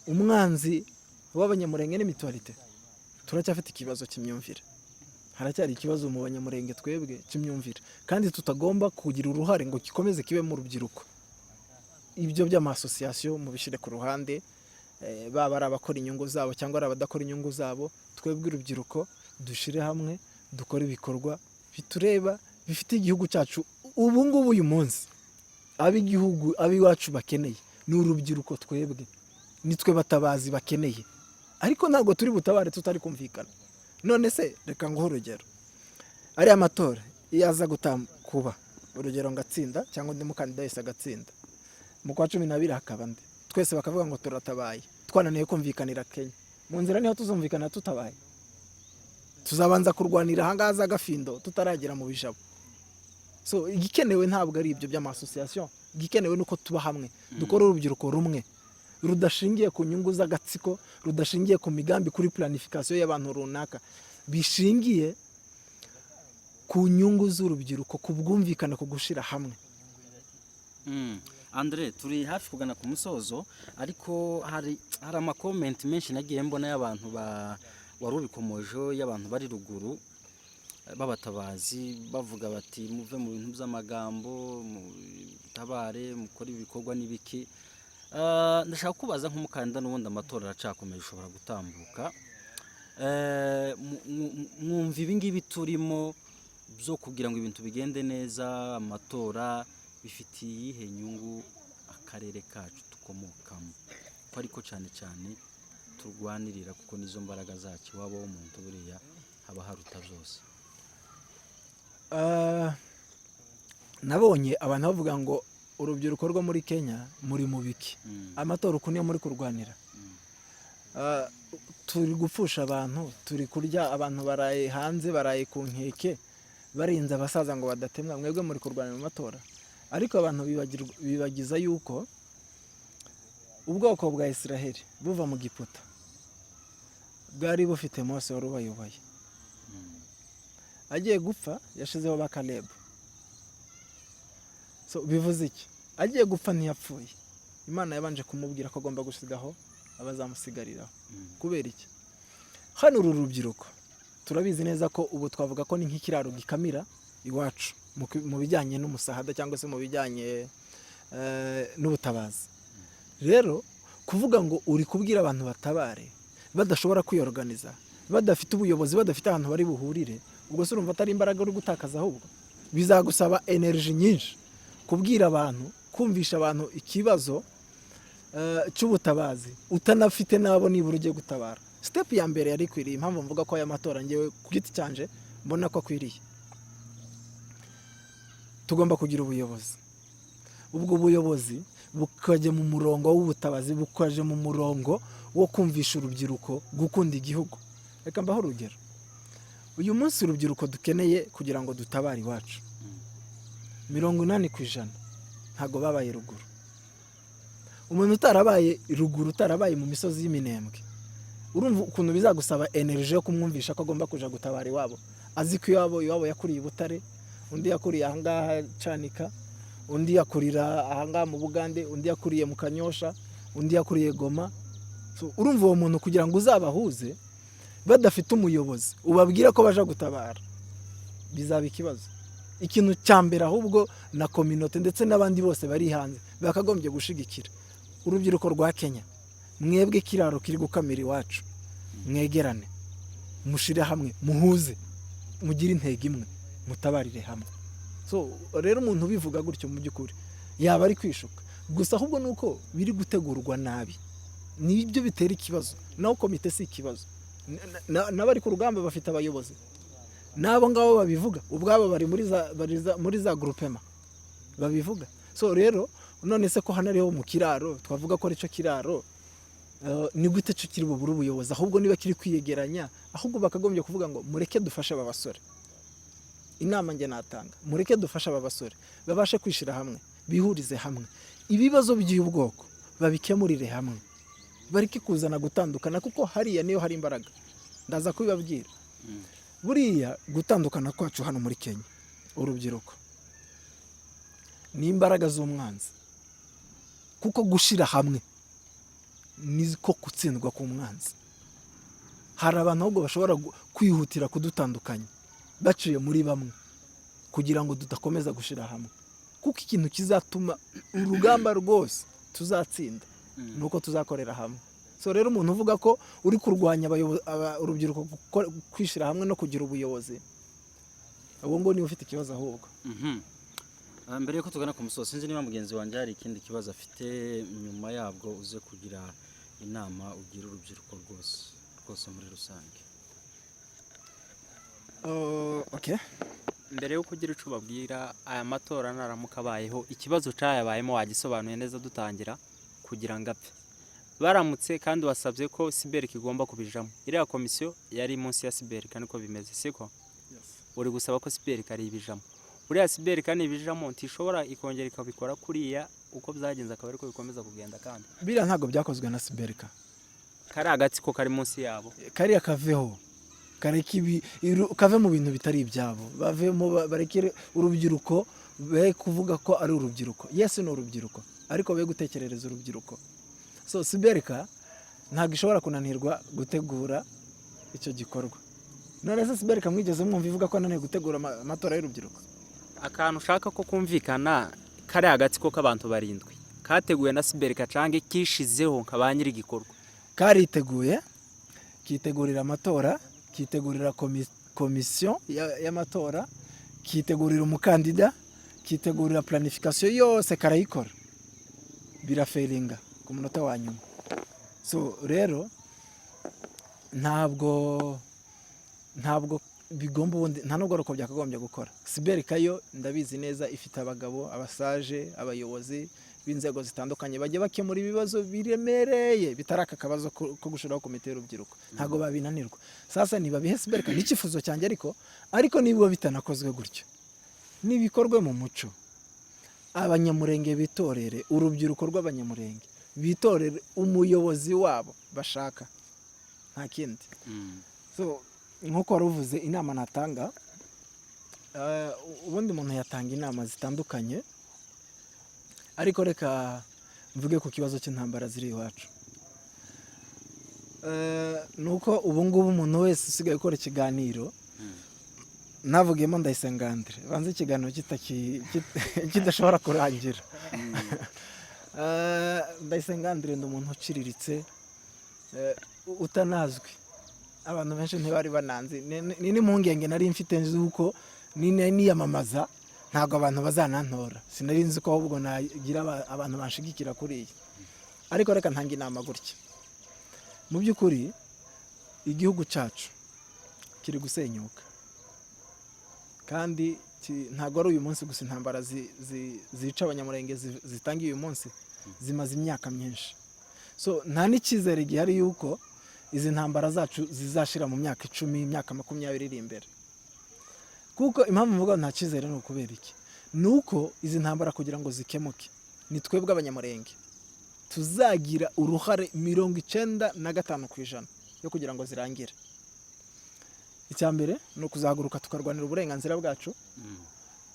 umwanzi w'abanyamurenge ni mutualite, turacyafite ikibazo cy'imyumvire. Haracyari ikibazo mu banyamurenge twebwe cy'imyumvire, kandi tutagomba kugira uruhare ngo gikomeze kibe mu rubyiruko. Ibyo by'amasosiyasiyo mu bishire ku ruhande, baba ari abakora inyungu zabo cyangwa ari abadakora inyungu zabo. Twebwe urubyiruko dushire hamwe, dukora ibikorwa bitureba bifite igihugu cyacu. Ubu ngubu uyu munsi ab'igihugu abiwacu bakeneye ni urubyiruko, twebwe nitwe batabazi bakeneye, ariko ntabwo turi butabare tutari kumvikana. None se reka nguhe urugero, ari amatora iyo aza kuba urugero ngatsinda cyangwa undi mukandida wese agatsinda, mu kwa 12 hakaba nde, twese bakavuga ngo turatabaye, twananiye kumvikanira Kenya, mu nzira niho tuzumvikana tutabaye? Tuzabanza kurwanira hangaza gafindo tutaragera mu bijabo. So igikenewe ntabwo ari ibyo by'amasosiyasiyo, igikenewe nuko tuba hamwe, dukora urubyiruko rumwe rudashingiye ku nyungu z'agatsiko, rudashingiye ku migambi, kuri planification y'abantu runaka, bishingiye ku nyungu z'urubyiruko, ku bwumvikana, ku gushira hamwe. Andre, turi hafi kugana ku musozo, ariko hari ama comment menshi nagiye mbona y'abantu wari ubikomojo, y'abantu bari ruguru babatabazi bavuga bati muve mu bintu by'amagambo, mutabare, mukora ibikorwa n'ibiki. Ndashaka kubaza nk'umukandida n'ubundi amatora aracakomeye, ushobora gutambuka, mwumva ibi ngibi turimo byo kugira ngo ibintu bigende neza, amatora bifitiye iyihe nyungu akarere kacu dukomokamo, ko ariko cyane cyane turwanirira, kuko nizo mbaraga zacu, waba w'umuntu buriya haba haruta byose? Nabonye abantu bavuga ngo urubyiruko rwo muri Kenya muri mu biki, amatora uko niyo muri kurwanira. Turi gupfusha abantu, turi kurya abantu, baraye hanze, baraye ku nkeke, barinze abasaza ngo badatemwa. Mwebwe muri kurwanira mu matora, ariko abantu bibagiza yuko ubwoko bwa Israeli buva mu Giputa bwari bufite Mose wari ubayoboye. Agiye gupfa yashizeho ba Caleb. So bivuze iki? Agiye gupfa ntiyapfuye, Imana yabanje kumubwira ko agomba gusigaho abazamusigariraho. Kubera iki? Hano uru rubyiruko turabizi neza ko ubu twavuga ko ni nk'ikiraro gikamira iwacu mu bijyanye n'umusahada cyangwa se mu bijyanye n'ubutabazi. Rero kuvuga ngo uri kubwira abantu batabare badashobora kwiyorganiza, badafite ubuyobozi, badafite ahantu bari buhurire, ubwo se urumva atari imbaraga uri gutakaza? Ahubwo bizagusaba energy nyinshi kubwira abantu, kumvisha abantu ikibazo cy'ubutabazi utanafite nabo nibura ugiye gutabara. Step ya mbere yari kwiriye, impamvu mvuga ko aya matora ngewe ku giti cyanje mbona ko akwiriye, tugomba kugira ubuyobozi. Ubwo buyobozi bukaje mu murongo w'ubutabazi, bukaje mu murongo wo kumvisha urubyiruko gukunda igihugu. Reka mbaho urugero, uyu munsi urubyiruko dukeneye kugira ngo dutabare iwacu 80% ntago babaye ruguru. Umuntu utarabaye ruguru, utarabaye mu misozi y'iminembwe, urumva ukuntu bizagusaba energy yo kumwumvisha ko agomba kuja gutabara iwabo, azi ko iwabo yakuriye i Butare, undi yakuriye ahangaha Canika, undi yakurira ahangaha mu Bugande, undi yakuriye mu Kanyosha, undi yakuriye Goma. So, urumva uwo muntu kugira ngo uzabahuze badafite umuyobozi ubabwira ko baje gutabara, bizaba ikibazo. Ikintu cya mbere ahubwo na community ndetse n'abandi bose bari hanze bakagombye gushigikira urubyiruko rwa Kenya. Mwebwe kiraro kiri gukamira iwacu, mwegerane, mushire hamwe, muhuze, mugire intego imwe, mutabarire hamwe. So rero umuntu bivuga gutyo mu by'ukuri yaba ari kwishuka gusa, ahubwo nuko biri gutegurwa nabi, nibyo bitera ikibazo. Naho komite si ikibazo, n'abari ku rugamba bafite abayobozi, nabo ngabo babivuga ubwabo bari muri za groupema babivuga. So rero none se ko hano ariho mu kiraro twavuga ko arico kiraro, ni gute cyo kiri bubura ubuyobozi? Ahubwo niba kiri kwiyegeranya, ahubwo bakagombye kuvuga ngo mureke dufashe aba basore. Inama nge natanga, mureke dufashe aba basore babashe kwishira hamwe, bihurize hamwe, ibibazo by'ubwoko babikemurire hamwe, bareke kuzana gutandukana, kuko hariya niyo hari imbaraga. Ndaza kubibabwira, buriya gutandukana kwacu hano muri Kenya urubyiruko ni imbaraga z'umwanzi, kuko gushira hamwe niko gutsindwa ku mwanzi. Hari abantu ahubwo bashobora kwihutira kudutandukanya baciye muri bamwe kugira ngo tudakomeza gushira hamwe, kuko ikintu kizatuma urugamba rwose tuzatsinda nuko tuzakorera hamwe. So rero umuntu uvuga ko uri kurwanya urubyiruko kwishira hamwe no kugira ubuyobozi, abo ngo ni ufite ikibazo ahubwo. Mbere yuko tugana ku musozi, sinzi niba mugenzi wanjye hari ikindi kibazo afite, nyuma yabwo uze kugira inama ugira urubyiruko rwose muri rusange. Okay. Mbere yo kugira ico babwira, aya matora naramuka abayeho, ikibazo cyayabayemo wagisobanuye neza dutangira kugira ngo apfe. Baramutse kandi wasabye ko Siberika igomba kubijamo, iriya komisiyo yari munsi ya Siberika, niko bimeze siko? Yes. Uri gusaba ko Siberika ari ibijamo, uriya Siberika ni ibijamo, ntishobora ikongera ikabikora kuriya uko byagenze, akaba ariko bikomeza kugenda. Kandi biriya ntago byakozwe na Siberika, kari agatsiko kari munsi yabo, kariya kaveho, kave mu bintu bitari ibyabo, bavemo barekere urubyiruko, be kuvuga ko ari urubyiruko. Yes, ni urubyiruko, ariko be gutekerereza urubyiruko. So Siberika ntago ishobora kunanirwa gutegura icyo gikorwa. None se Siberika mwigeze mwumva ivuga ko ananiwe gutegura amatora y'urubyiruko? Akantu ushaka ko kumvikana, kari agatsiko k'abantu barindwi kateguwe na Siberika cange kishizeho nk'abanyiri igikorwa, kariteguye, kitegurira amatora, kitegurira komisiyo y'amatora, kitegurira umukandida, kitegurira planification yose, karayikora, biraferinga ku munota wa nyuma. So rero ntabwo bigomba ubundi, nta nubwo uko byakagombye gukora. Siberika yo ndabizi neza ifite abagabo, abasaje, abayobozi b'inzego zitandukanye bajya bakemura ibibazo biremereye bitari aka kabazo ko gushiraho komite y'urubyiruko, ntago babinanirwa. Sasa niba bihe Siberika n'ikifuzo cyanjye, ariko niba bitanakozwe gutyo, nibikorwe mu muco, abanyamurenge bitorere, urubyiruko rw'abanyamurenge bitorere umuyobozi wabo bashaka, nta kindi. So nkuko waruvuze, inama natanga, ubundi umuntu yatanga inama zitandukanye, ariko reka mvuge ku kibazo cy'intambara ziri iwacu. Nuko ubu ngubu umuntu wese usigaye gukora ikiganiro, navugiyemo Ndayisenga Andre, banze ikiganiro kidashobora kurangira. Ndayisenga Andre ni umuntu uciriritse, utanazwi, abantu benshi ntibari bananzi. Ni n'impungenge nari mfite nzuko niyamamaza ntabwo abantu bazanantora, sinari nzi ko ahubwo nagira abantu banshigikira kuri iyi. Ariko reka ntanga inama gutya, mu by'ukuri igihugu cyacu kiri gusenyuka, kandi ntabwo ari uyu munsi gusa intambara zica abanyamurenge zitangiye uyu munsi, zimaze imyaka myinshi. So nta n'icyizere gihari yuko izi ntambara zacu zizashira mu myaka 10, imyaka 20 iri imbere. Kuko impamvu mvuga nta cyizere ni ukubera iki? Nuko izi ntambara kugira ngo zikemuke, ni twebwe abanyamurenge tuzagira uruhare 95% yo kugira ngo zirangire. Icya mbere ni ukuzahaguruka tukarwanira uburenganzira bwacu,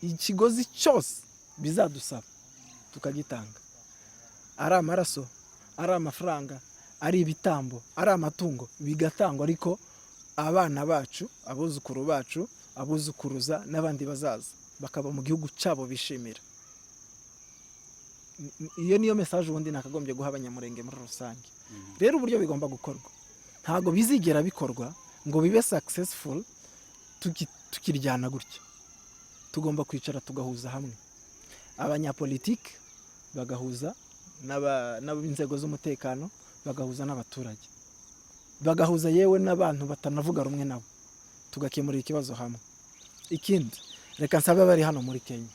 ikigozi cyose bizadusaba tukagitanga, ari amaraso, ari amafaranga, ari ibitambo, ari amatungo, bigatangwa, ariko abana bacu, abuzukuru bacu, abuzukuruza n'abandi bazaza bakaba mu gihugu cyabo bishimira. Iyo niyo message ubundi nakagombye guha abanyamurenge muri rusange. Rero uburyo bigomba gukorwa ntago bizigera bikorwa ngo bibe successful tukiryana gutya. Tugomba kwicara tugahuza hamwe, abanyapolitike bagahuza n'ab'inzego z'umutekano, bagahuza n'abaturage, bagahuza yewe n'abantu batanavuga rumwe nabo, tugakemura ikibazo hamwe. Ikindi reka nsabe bari hano muri Kenya,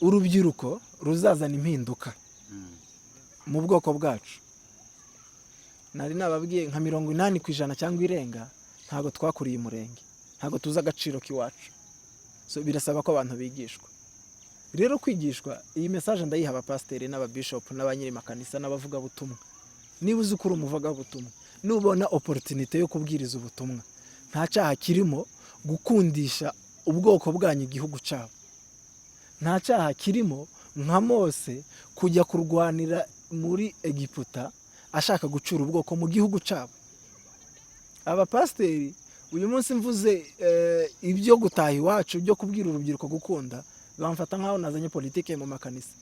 urubyiruko ruzazana impinduka mu bwoko bwacu. Nari nababwiye nka 80% cyangwa irenga ntago twakuriye umurenge, ntago tuzi agaciro k'iwacu. So birasaba ko abantu bigishwa. Rero kwigishwa, iyi message ndayiha abapasteri n'ababishop n'abanyiri makanisa n'abavuga butumwa. Niba uzi kuri umuvuga butumwa, nubona opportunity yo kubwiriza ubutumwa, nta cyaha kirimo gukundisha ubwoko bwanyu igihugu cyabo. Nta cyaha kirimo nka Mose kujya kurwanira muri Egiputa ashaka gucura ubwoko mu gihugu cyabo. Abapasteri uyu munsi mvuze ibyo gutaha iwacu, byo kubwira urubyiruko gukunda, bamfata nkaho nazanye politike mu makanisa.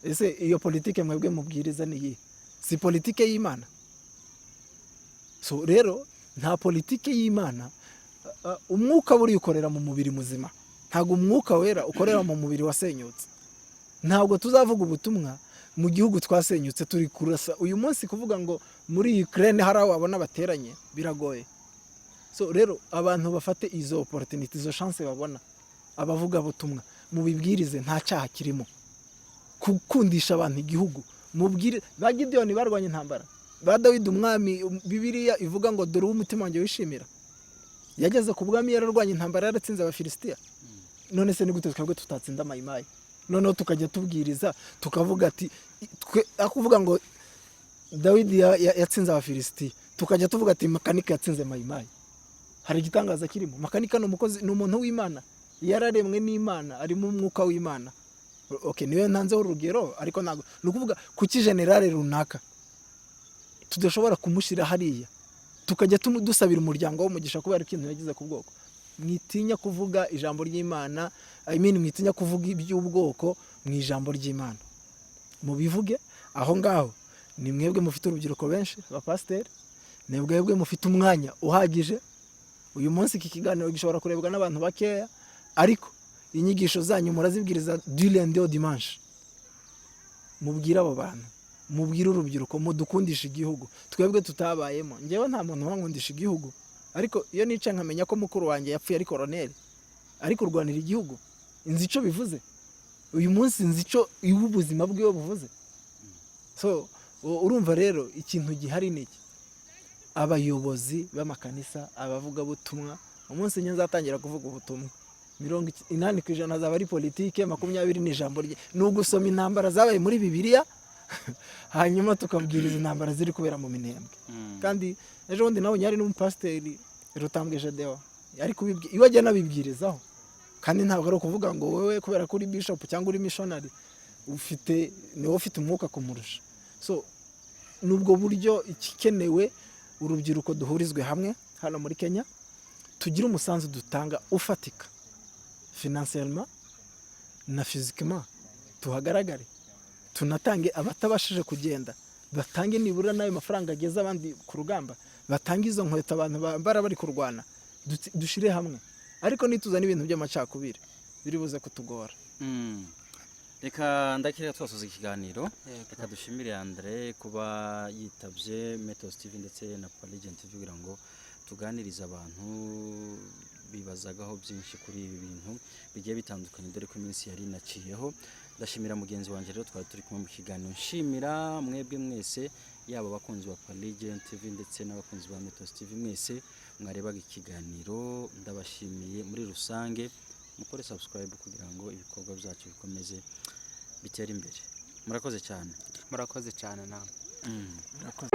Ese iyo politike mwebwe mubwiriza ni iyi? Si politike y'Imana? So rero nta politike y'Imana. Umwuka buri ukorera mu mubiri muzima, ntago umwuka wera ukorera mu mubiri wasenyutse. Ntabwo tuzavuga ubutumwa mu gihugu twasenyutse turi kurasa. Uyu munsi kuvuga ngo muri Ukraine hari aho abona bateranye biragoye. So rero abantu bafate izo opportunity, izo chance babona, abavuga butumwa mubibwirize, nta cyaha kirimo kukundisha abantu igihugu. Mubwire ba Gideon barwanye intambara, ba Dawidi umwami, Bibiliya ivuga ngo dore umutima wanjye wishimira. Yageze ku bwami yararwanye intambara, yaratsinze abafilisitiya. None se ni gute twebwe tutatsinda mayimayi? Noneho tukajya tubwiriza tukavuga ati akuvuga ngo Dawidi yatsinze abafilisitiya, tukajya tuvuga ati makanika yatsinze mayimayi. Hari igitangaza kirimo? Makanika n'umukozi n'umuntu w'Imana, yararemwe n'Imana, ari mu mwuka w'Imana. Okay, niwe ntanzeho urugero, ariko ntago nukuvuga kuki generale runaka tudashobora kumushyira hariya tukajya dusabira umuryango w'umugisha kubera ikintu yagize ku bwoko. Mwitinya kuvuga ijambo ry'Imana, mwitinya kuvuga iby'ubwoko mu ijambo ry'Imana. Mubivuge aho ngaho. Ni mwebwe mufite urubyiruko benshi, abapasteri, ni mwebwe mufite umwanya uhagije. Uyu munsi iki kiganiro gishobora kurebwa n'abantu bakeya, ariko inyigisho zanyu murazibwiriza du lundi au dimanche. Mubwira abo bantu, mubwira urubyiruko, mudukundisha igihugu twebwe tutabayemo. Ngewe nta muntu wankundisha igihugu, ariko iyo nice nkamenya ko mukuru wanjye yapfuye ari koroneli, ariko urwanira igihugu, inzi ico bivuze. Uyu munsi nzi ico ubuzima bwiwe buvuze. So urumva rero ikintu gihari niki, abayobozi b'amakanisa, abavuga butumwa, umunsi nye nzatangira kuvuga ubutumwa 80% azaba ari politike, 20 ni ijambo rye, n'ugusoma intambara zabaye muri Bibiliya hanyuma tukabwiriza intambara ziri kubera mu Minembwe. Kandi ejo bundi nawe nyari n'umupasteri Rutambwe Gedeon, ariko iwajya nabibwirizaho. Kandi ntabwo ari kuvuga ngo wewe kubera kuri bishop cyangwa uri missionary niwe ufite umwuka kumurusha. So nubwo buryo ikikenewe, urubyiruko duhurizwe hamwe hano muri Kenya, tugira umusanzu dutanga ufatika financièrement na physiquement, tuhagaragare, tunatange abatabashije kugenda, batange nibura nayo mafaranga ageza abandi ku rugamba, batange izo nkweto abantu bambara bari kurwana, dushire hamwe. Ariko nituzana ibintu by'amacakubiri biri buze kutugora. Reka ndakira twasoza ikiganiro. Reka dushimire Andre kuba yitabye Metos TV ndetse na Legend TV kugira ngo tuganirize abantu bibazagaho byinshi kuri ibi bintu bigiye bitandukanye, dore ko iminsi yari naciyeho. Ndashimira mugenzi wanje rero twari turi kumwe mu kiganiro. Nshimira mwebwe mwese, yaba abakunzi ba Legend TV ndetse n'abakunzi ba Metos TV mwese mwarebaga ikiganiro. Ndabashimiye muri rusange, mukore subscribe kugira ngo ibikorwa byacu bikomeze bitere imbere. Murakoze cyane. Murakoze cyane nawe. Murakoze.